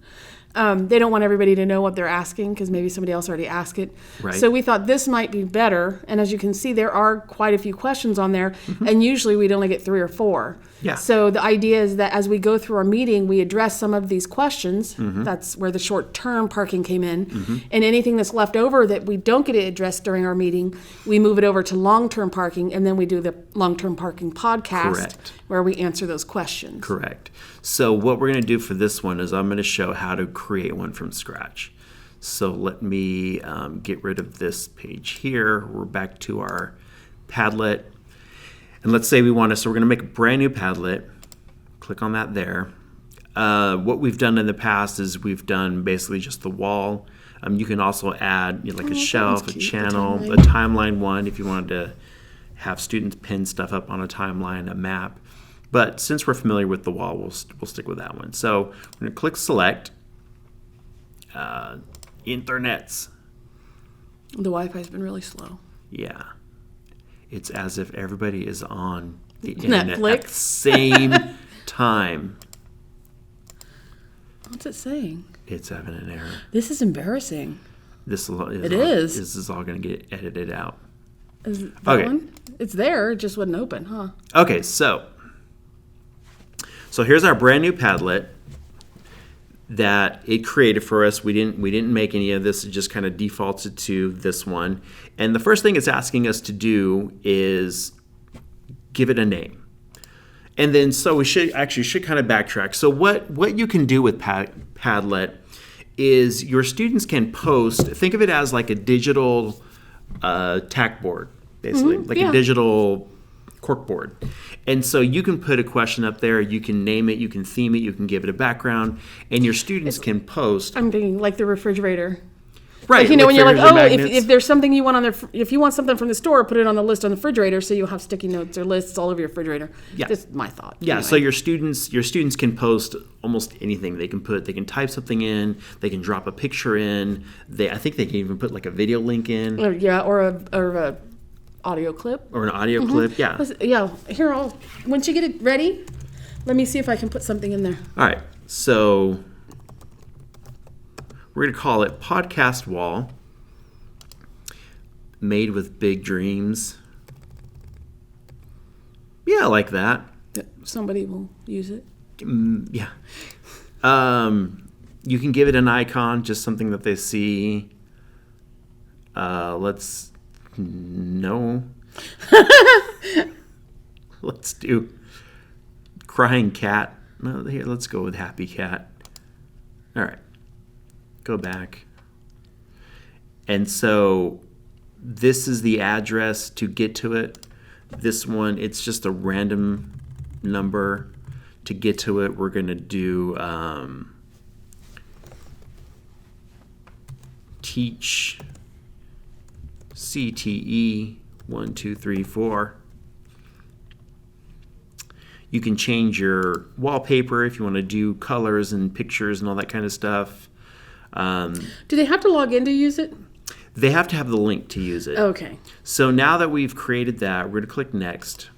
They don't want everybody to know what they're asking because maybe somebody else already asked it. Right. So we thought this might be better. And as you can see, there are quite a few questions on there. Mm-hmm. And usually we'd only get 3 or 4. Yeah. So the idea is that as we go through our meeting, we address some of these questions. Mm-hmm. That's where the short-term parking came in. Mm-hmm. And anything that's left over that we don't get it addressed during our meeting, we move it over to long-term parking. And then we do the long-term parking podcast. Correct. Where we answer those questions. Correct. So what we're going to do for this one is I'm going to show how to create one from scratch. So let me get rid of this page here. We're back to our Padlet. And let's say so we're going to make a brand new Padlet. Click on that there. What we've done in the past is we've done basically just the wall. You can also add a shelf, a channel, a timeline one if you wanted to have students pin stuff up on a timeline, a map. But since we're familiar with the wall, we'll stick with that one. So we're going to click select. Internets. The Wi-Fi's been really slow. Yeah. It's as if everybody is on the internet Netflix. at the same time. What's it saying? It's having an error. This is embarrassing. This is all going to get edited out. Is it that one? It's there. It just wouldn't open, huh? Okay, so here's our brand new Padlet that it created for us. We didn't make any of this. It just kind of defaults it to this one. And the first thing it's asking us to do is give it a name. And then so we should kind of backtrack. So what you can do with Padlet is your students can post, think of it as like a digital tack board, basically, a digital cork board. And so you can put a question up there, you can name it, you can theme it, you can give it a background, and your students can post. I'm thinking like the refrigerator. Right. Like, when you're like, if there's something you want if you want something from the store, put it on the list on the refrigerator so you'll have sticky notes or lists all over your refrigerator. Yeah. That's my thought. Yeah, anyway. So your students can post almost anything. They can type something in, they can drop a picture in. I think they can even put like a video link in. Or a audio clip. Or an audio clip, yeah. Yeah. Here, once you get it ready, let me see if I can put something in there. All right. So we're going to call it Podcast Wall, made with big dreams. Yeah, I like that. Somebody will use it. Yeah. You can give it an icon, just something that they see. Let's do crying cat. No, here, let's go with happy cat. All right. Go back. And so this is the address to get to it. This one, it's just a random number. To get to it, we're going to do teach CTE 1, 2, 3, 4. You can change your wallpaper if you want to do colors and pictures and all that kind of stuff. Do they have to log in to use it? They have to have the link to use it. Okay. So now that we've created that, we're going to click Next.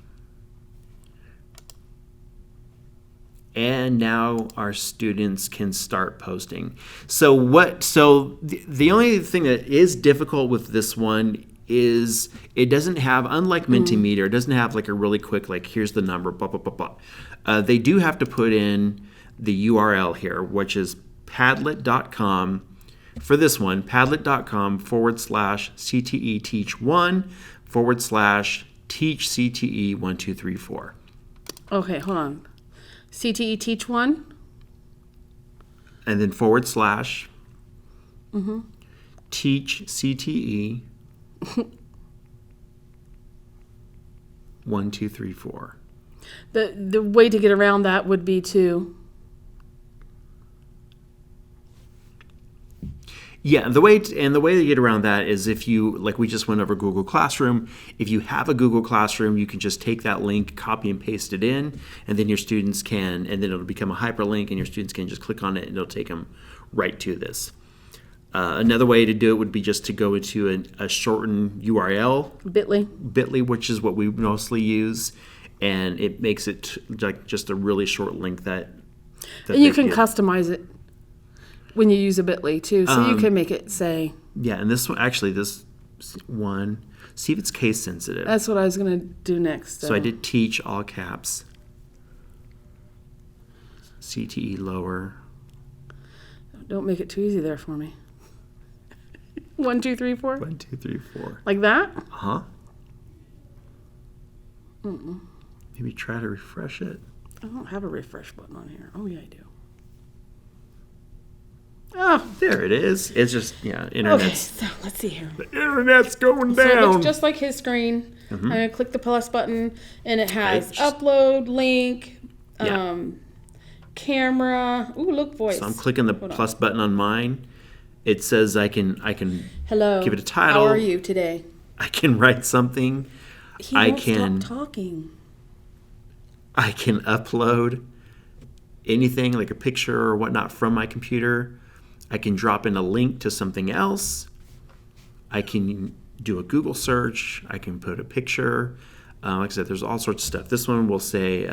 And now our students can start posting. So the only thing that is difficult with this one is it doesn't have, unlike Mentimeter, it doesn't have like a really quick, like, here's the number, blah, blah, blah, blah. They do have to put in the URL here, which is Padlet.com. For this one, Padlet.com/CTE Teach 1 /Teach CTE 1, 2, 3, 4. Okay, hold on. CTE Teach 1? And then / Teach CTE 1, 2, 3, 4. The way to get around that would be to... Yeah, the way to get around that is if you, like we just went over Google Classroom, if you have a Google Classroom, you can just take that link, copy and paste it in, and then your students can, and then it'll become a hyperlink, and your students can just click on it, and it'll take them right to this. Another way to do it would be just to go into a shortened URL, Bitly, which is what we mostly use, and it makes it like just a really short link that and you can customize it when you use a Bitly too, so you can make it say. Yeah, and this one, actually, this one, see if it's case sensitive. That's what I was going to do next. So I did teach all caps, CTE lower. Don't make it too easy there for me. 1, 2, 3, 4. 1, 2, 3, 4. Like that? Maybe try to refresh it. I don't have a refresh button on here. Oh yeah, I do. Oh, there it is. It's just, internet's... Okay, so let's see here. The internet's going down. So it looks just like his screen. I'm going to click the plus button, and it has upload, link, camera. Ooh, look, voice. So I'm clicking the plus button on mine. It says I can Hello. Give it a title. How are you today? I can write something. He won't stop talking. I can upload anything like a picture or whatnot from my computer. I can drop in a link to something else. I can do a Google search. I can put a picture. Like I said, there's all sorts of stuff. This one will say,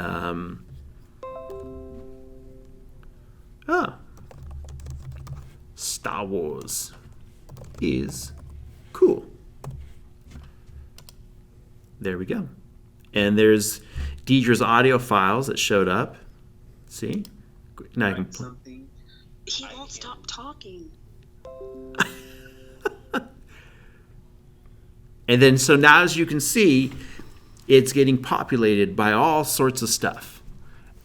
Star Wars is cool. There we go. And there's Deidre's audio files that showed up. See? Now I can something. He won't stop talking. And then, so now as you can see, it's getting populated by all sorts of stuff.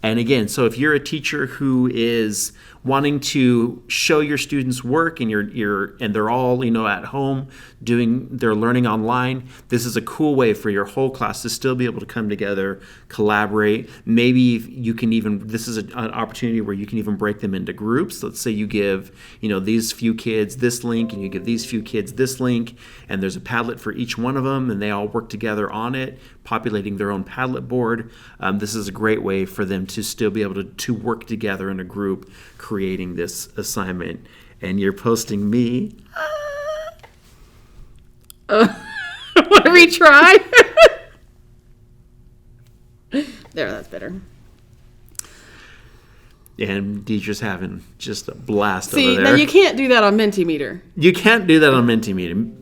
And again, so if you're a teacher who is wanting to show your students work and and they're all at home doing their learning online, this is a cool way for your whole class to still be able to come together, collaborate. Maybe you can even, this is an opportunity where you can even break them into groups. Let's say you give these few kids this link, and you give these few kids this link, and there's a Padlet for each one of them, and they all work together on it, populating their own Padlet board. This is a great way for them to still be able to work together in a group, creating this assignment. And you're posting me. Want to retry? There, that's better. And Deidre's having just a blast See, over there. now you can't do that on Mentimeter. You can't do that on Mentimeter.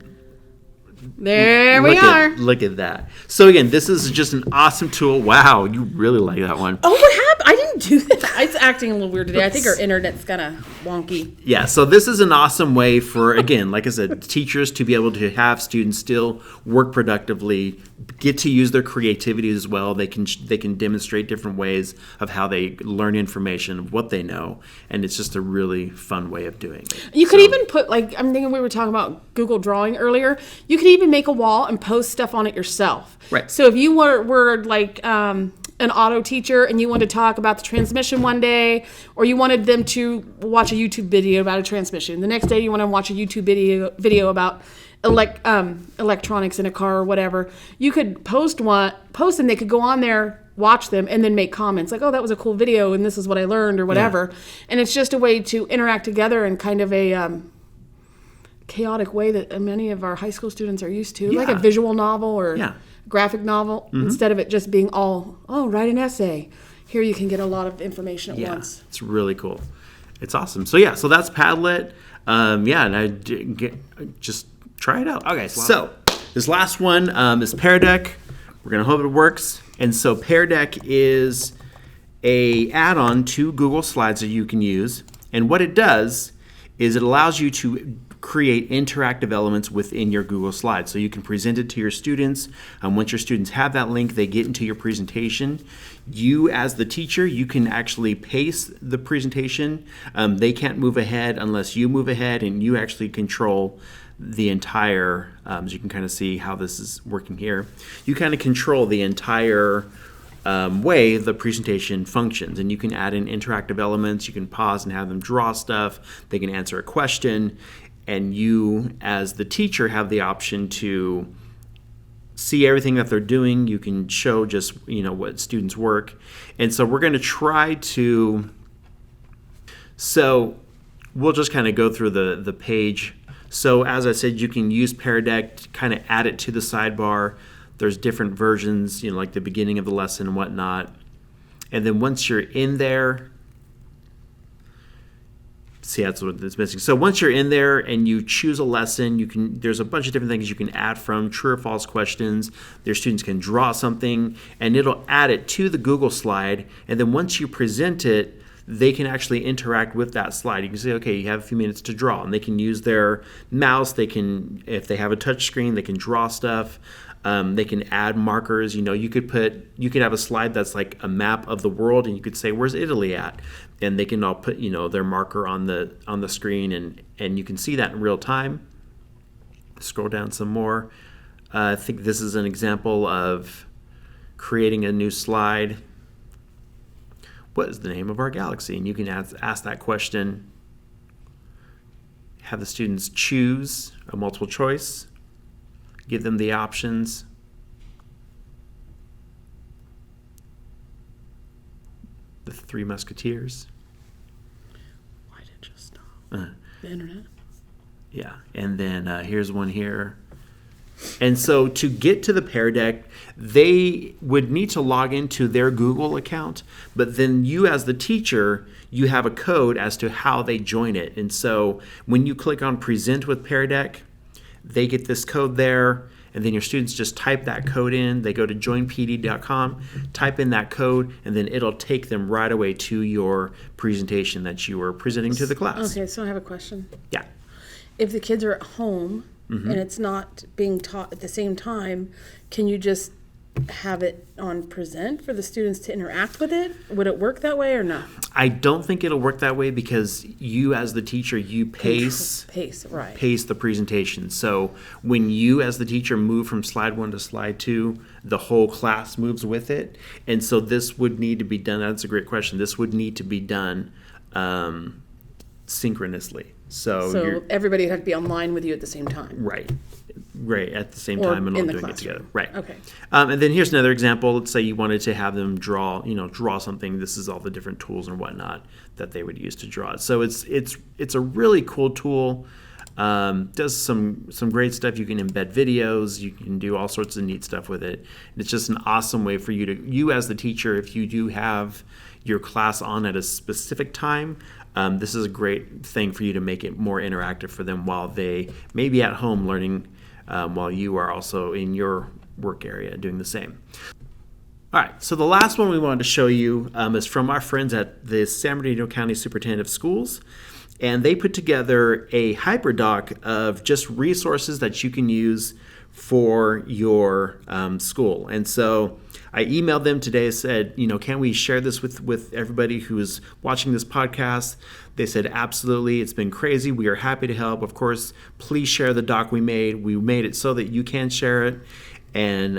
There we are. Look at that. So again, this is just an awesome tool. Wow, you really like that one. Oh, what happened? I didn't do that. It's acting a little weird today. I think our internet's kind of wonky. Yeah, so this is an awesome way for, again, like I said, teachers to be able to have students still work productively, get to use their creativity as well. They can demonstrate different ways of how they learn information, what they know, and it's just a really fun way of doing it. You could even put, like, I'm thinking we were talking about Google Drawing earlier. You could even make a wall and post stuff on it yourself. Right. So if you were like an auto teacher and you wanted to talk about the transmission one day, or you wanted them to watch a YouTube video about a transmission, the next day you want to watch a YouTube video about electronics in a car or whatever, you could post and they could go on there, watch them, and then make comments like, oh, that was a cool video and this is what I learned or whatever. Yeah. And it's just a way to interact together in kind of a chaotic way that many of our high school students are used to, like a visual novel or graphic novel, instead of it just being write an essay. Here you can get a lot of information at once. It's really cool. It's awesome. So so that's Padlet. And just try it out. Okay, so this last one is PearDoc. We're going to hope it works. And so PearDoc is a add-on to Google Slides that you can use. And what it does is it allows you to create interactive elements within your Google Slides. So you can present it to your students. Once your students have that link, they get into your presentation. You, as the teacher, you can actually pace the presentation. They can't move ahead unless you move ahead, and you actually control the entire, as you can kind of see how this is working here, you kind of control the entire way the presentation functions, and you can add in interactive elements. You can pause and have them draw stuff. They can answer a question, and you as the teacher have the option to see everything that they're doing. You can show just what students work. And so we're going to try to, so we'll just kind of go through the page. So as I said, you can use PearDoc to kind of add it to the sidebar. There's different versions, like the beginning of the lesson and whatnot. And then once you're in there, see, that's what it's missing. So once you're in there and you choose a lesson, there's a bunch of different things you can add from, true or false questions. Their students can draw something, and it'll add it to the Google slide. And then once you present it, they can actually interact with that slide. You can say, okay, you have a few minutes to draw, and they can use their mouse. They can, if they have a touch screen, they can draw stuff. They can add markers. You could have a slide that's like a map of the world, and you could say, where's Italy at? And they can all put their marker on the screen, and you can see that in real time. Scroll down some more. I think this is an example of creating a new slide. What is the name of our galaxy? And you can ask that question. Have the students choose a multiple choice. Give them the options. The Three Musketeers. Why did it just stop? The internet? Yeah, and then here's one here. And so to get to the PearDoc, they would need to log into their Google account, but then you as the teacher, you have a code as to how they join it. And so when you click on Present with PearDoc, they get this code there, and then your students just type that code in. They go to joinpd.com, type in that code, and then it'll take them right away to your presentation that you were presenting to the class. Okay, so I have a question. Yeah. If the kids are at home and it's not being taught at the same time, can you just have it on present for the students to interact with it? Would it work that way or no? I don't think it'll work that way because you as the teacher, you pace the presentation. So when you as the teacher move from slide 1 to slide 2, the whole class moves with it. And so this would need to be done. That's a great question. This would need to be done synchronously. So everybody would have to be online with you at the same time. Right, at the same Or time and in all the doing it classroom. together. Right. Okay. And then here's another example. Let's say you wanted to have them draw something. This is all the different tools and whatnot that they would use to draw it. So it's a really cool tool. Does some great stuff. You can embed videos. You can do all sorts of neat stuff with it. And it's just an awesome way for you as the teacher, if you do have your class on at a specific time, this is a great thing for you to make it more interactive for them while they may be at home learning while you are also in your work area doing the same. All right, so the last one we wanted to show you is from our friends at the San Bernardino County Superintendent of Schools. And they put together a HyperDoc of just resources that you can use for your school. And so I emailed them today, said, can we share this with everybody who is watching this podcast? They said, absolutely. It's been crazy. We are happy to help. Of course, please share the doc we made. We made it so that you can share it. And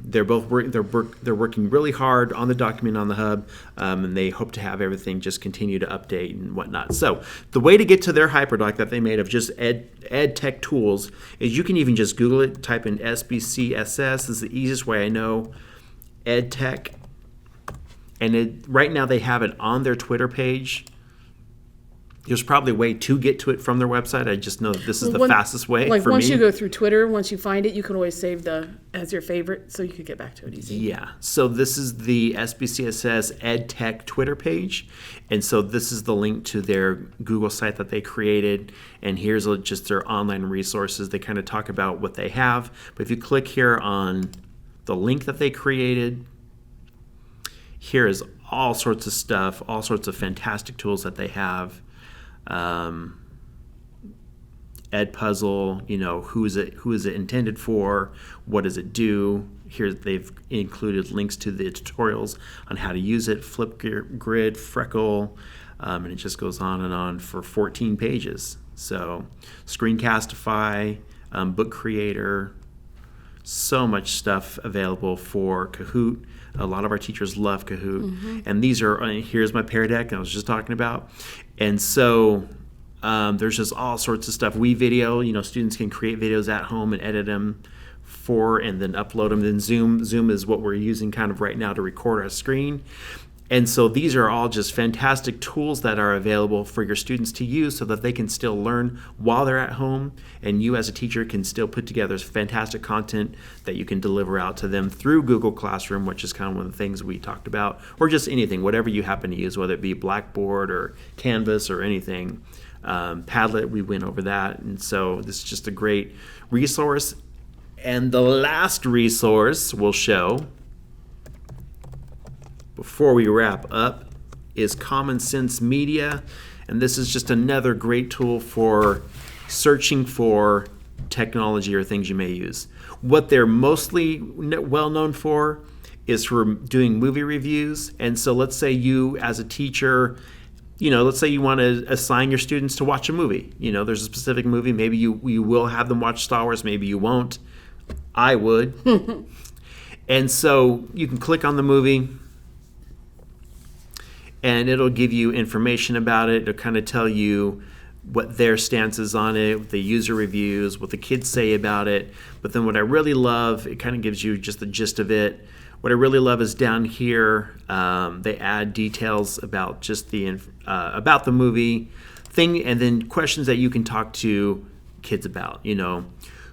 they're working really hard on the document on the hub, and they hope to have everything just continue to update and whatnot. So the way to get to their HyperDoc that they made of just EdTech tools is you can even just Google it, type in SBCSS. This is the easiest way I know, EdTech. And right now they have it on their Twitter page. There's probably a way to get to it from their website. I just know that this is the fastest way Like for once me. you go through Twitter, once you find it, you can always save as your favorite, so you could get back to it easy. Yeah. So this is the SBCSS EdTech Twitter page. And so this is the link to their Google site that they created. And here's just their online resources. They kind of talk about what they have. But if you click here on the link that they created, here is all sorts of stuff, all sorts of fantastic tools that they have. Edpuzzle, who is it intended for? What does it do? Here they've included links to the tutorials on how to use it, Flipgrid, Freckle, and it just goes on and on for 14 pages. So Screencastify, Book Creator, so much stuff available for Kahoot. A lot of our teachers love Kahoot. And these are, here's my Pear deck I was just talking about. And so there's just all sorts of stuff. WeVideo, students can create videos at home and edit them and then upload them. Then Zoom is what we're using kind of right now to record our screen. And so these are all just fantastic tools that are available for your students to use so that they can still learn while they're at home, and you as a teacher can still put together fantastic content that you can deliver out to them through Google Classroom, which is kind of one of the things we talked about, or just anything, whatever you happen to use, whether it be Blackboard or Canvas or anything. Padlet, we went over that, and so this is just a great resource. And the last resource we'll show before we wrap up is Common Sense Media, and this is just another great tool for searching for technology or things you may use. What they're mostly well known for is for doing movie reviews. And so let's say you as a teacher, let's say you want to assign your students to watch a movie. There's a specific movie. Maybe you will have them watch Star Wars. Maybe you won't. I would. And so you can click on the movie, and it'll give you information about it. It'll kind of tell you what their stance is on it, the user reviews, what the kids say about it. But then what I really love, it kind of gives you just the gist of it. What I really love is down here, they add details about just about the movie thing, and then questions that you can talk to kids about.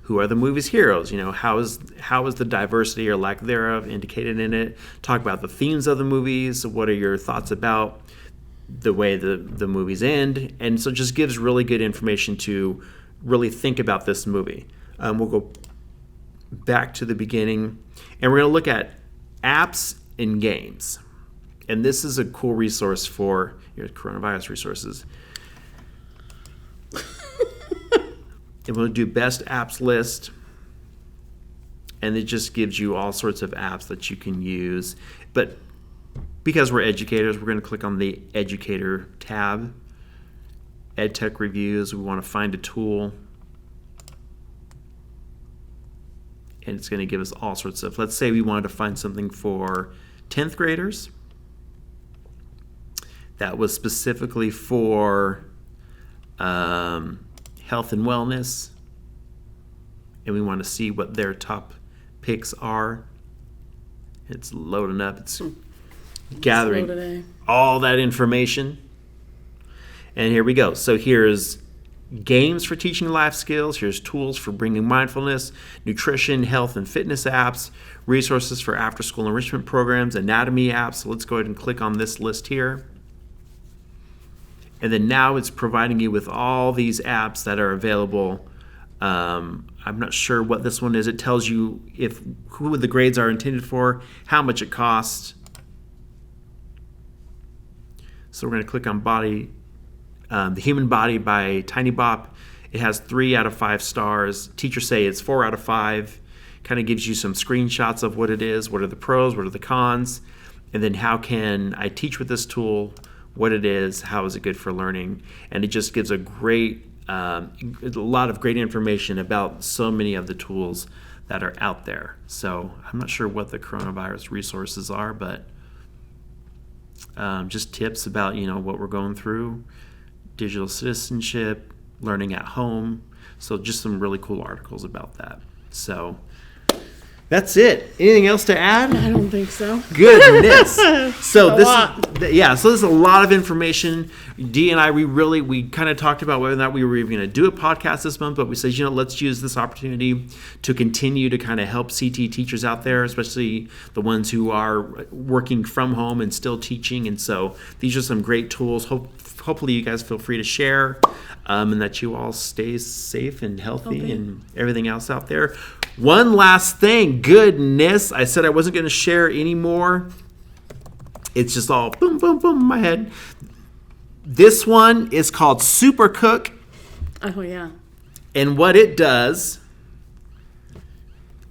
Who are the movie's heroes? How is the diversity or lack thereof indicated in it? Talk about the themes of the movies. What are your thoughts about the way the movies end? And so it just gives really good information to really think about this movie. We'll go back to the beginning, and we're going to look at apps and games. And this is a cool resource for your coronavirus resources. And we'll do best apps list, and it just gives you all sorts of apps that you can use. But because we're educators, we're going to click on the Educator tab. EdTech reviews, we want to find a tool, and it's going to give us all sorts of, let's say we wanted to find something for 10th graders that was specifically for health and wellness, and we want to see what their top picks are. It's loading up. It's gathering all that information. And here we go. So here's games for teaching life skills. Here's tools for bringing mindfulness, nutrition, health, and fitness apps, resources for after-school enrichment programs, anatomy apps. So let's go ahead and click on this list here. And then now it's providing you with all these apps that are available. I'm not sure what this one is. It tells you who the grades are intended for, how much it costs. So we're going to click on The Human Body by Tiny Bop. It has 3 out of 5 stars. Teachers say it's 4 out of 5. Kind of gives you some screenshots of what it is. What are the pros? What are the cons? And then how can I teach with this tool? What it is, how is it good for learning, and it just gives a lot of great information about so many of the tools that are out there. So I'm not sure what the coronavirus resources are, but just tips about what we're going through, digital citizenship, learning at home. So just some really cool articles about that. So That's it. Anything else to add? I don't think so. Goodness. So A this lot. so there's a lot of information. Dee and I, we kind of talked about whether or not we were even going to do a podcast this month, but we said, let's use this opportunity to continue to kind of help CTE teachers out there, especially the ones who are working from home and still teaching. And so these are some great tools. Hopefully you guys feel free to share, and that you all stay safe and healthy and everything else out there. One last thing. Goodness. I said I wasn't going to share anymore. It's just all boom, boom, boom in my head. This one is called Supercook. Oh, yeah. And what it does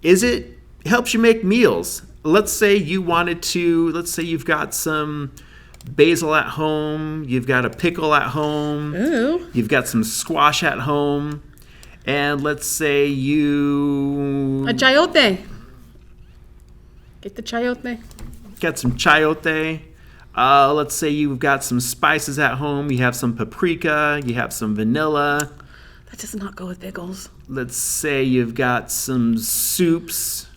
is it helps you make meals. Let's say you've got some basil at home. You've got a pickle at home. Ooh. You've got some squash at home. And let's say A chayote. Get the chayote. got some chayote. Let's say you've got some spices at home. You have some paprika. You have some vanilla. That does not go with pickles. Let's say you've got some soups,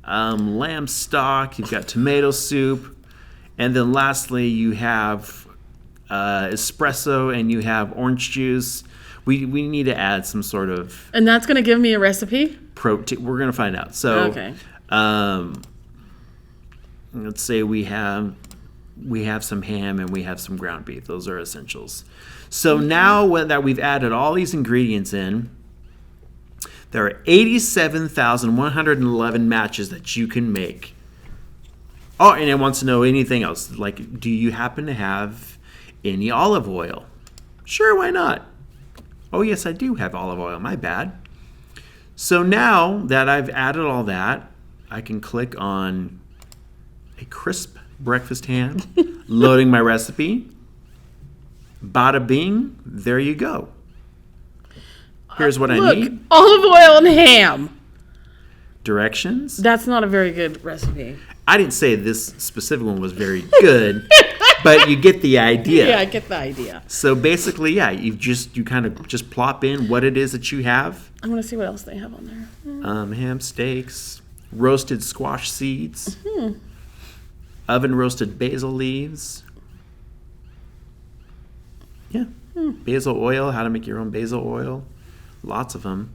lamb stock. You've got tomato soup. And then lastly, you have espresso and you have orange juice. We need to add some sort of And that's going to give me a recipe? protein. We're going to find out. So, Okay. let's say we have some ham and we have some ground beef. Those are essentials. So now that we've added all these ingredients in, there are 87,111 matches that you can make. Oh, and it wants to know anything else. Like, do you happen to have any olive oil? Sure, why not? Oh, yes, I do have olive oil. My bad. So now that I've added all that, I can click on a crisp breakfast ham, loading my recipe. Bada bing, there you go. Here's what I need. Olive oil and ham. Directions. That's not a very good recipe. I didn't say this specific one was very good, but you get the idea. Yeah, I get the idea. So basically, yeah, you kind of just plop in what it is that you have. I want to see what else they have on there. Ham steaks, roasted squash seeds, oven roasted basil leaves. Yeah, basil oil, how to make your own basil oil. Lots of them.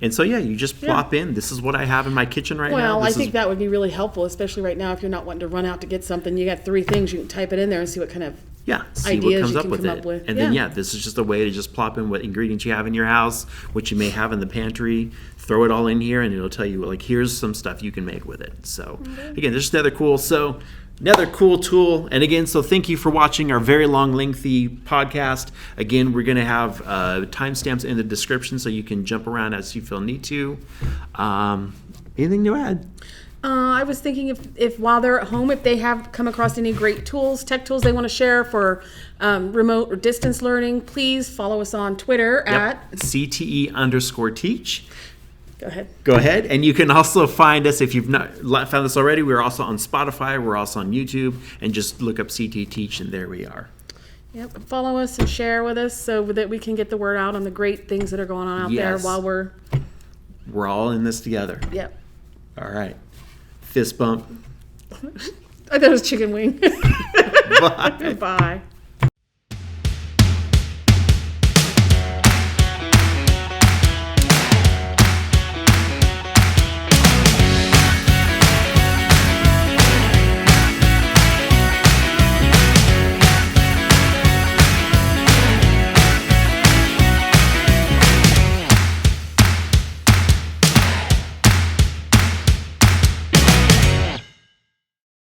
And so, yeah, you just plop in. This is what I have in my kitchen right now. Well, I think that would be really helpful, especially right now if you're not wanting to run out to get something. You got 3 things. You can type it in there and see what kind of see what ideas comes you up can with come it. up with. And then, this is just a way to just plop in what ingredients you have in your house, what you may have in the pantry, throw it all in here, and it'll tell you, like, here's some stuff you can make with it. So, again, there's another cool tool. And again, so thank you for watching our very long, lengthy podcast. Again, we're going to have timestamps in the description so you can jump around as you feel need to. Anything to add? I was thinking if while they're at home, if they have come across any great tools, tech tools they want to share for remote or distance learning, please follow us on Twitter at CTE_teach. Go ahead. And you can also find us, if you've not found this already, we're also on Spotify, we're also on YouTube, and just look up CTE Teach, and there we are. Yep. Follow us and share with us so that we can get the word out on the great things that are going on out there while we're all in this together. Yep. All right. Fist bump. I thought it was chicken wing. Bye. Bye.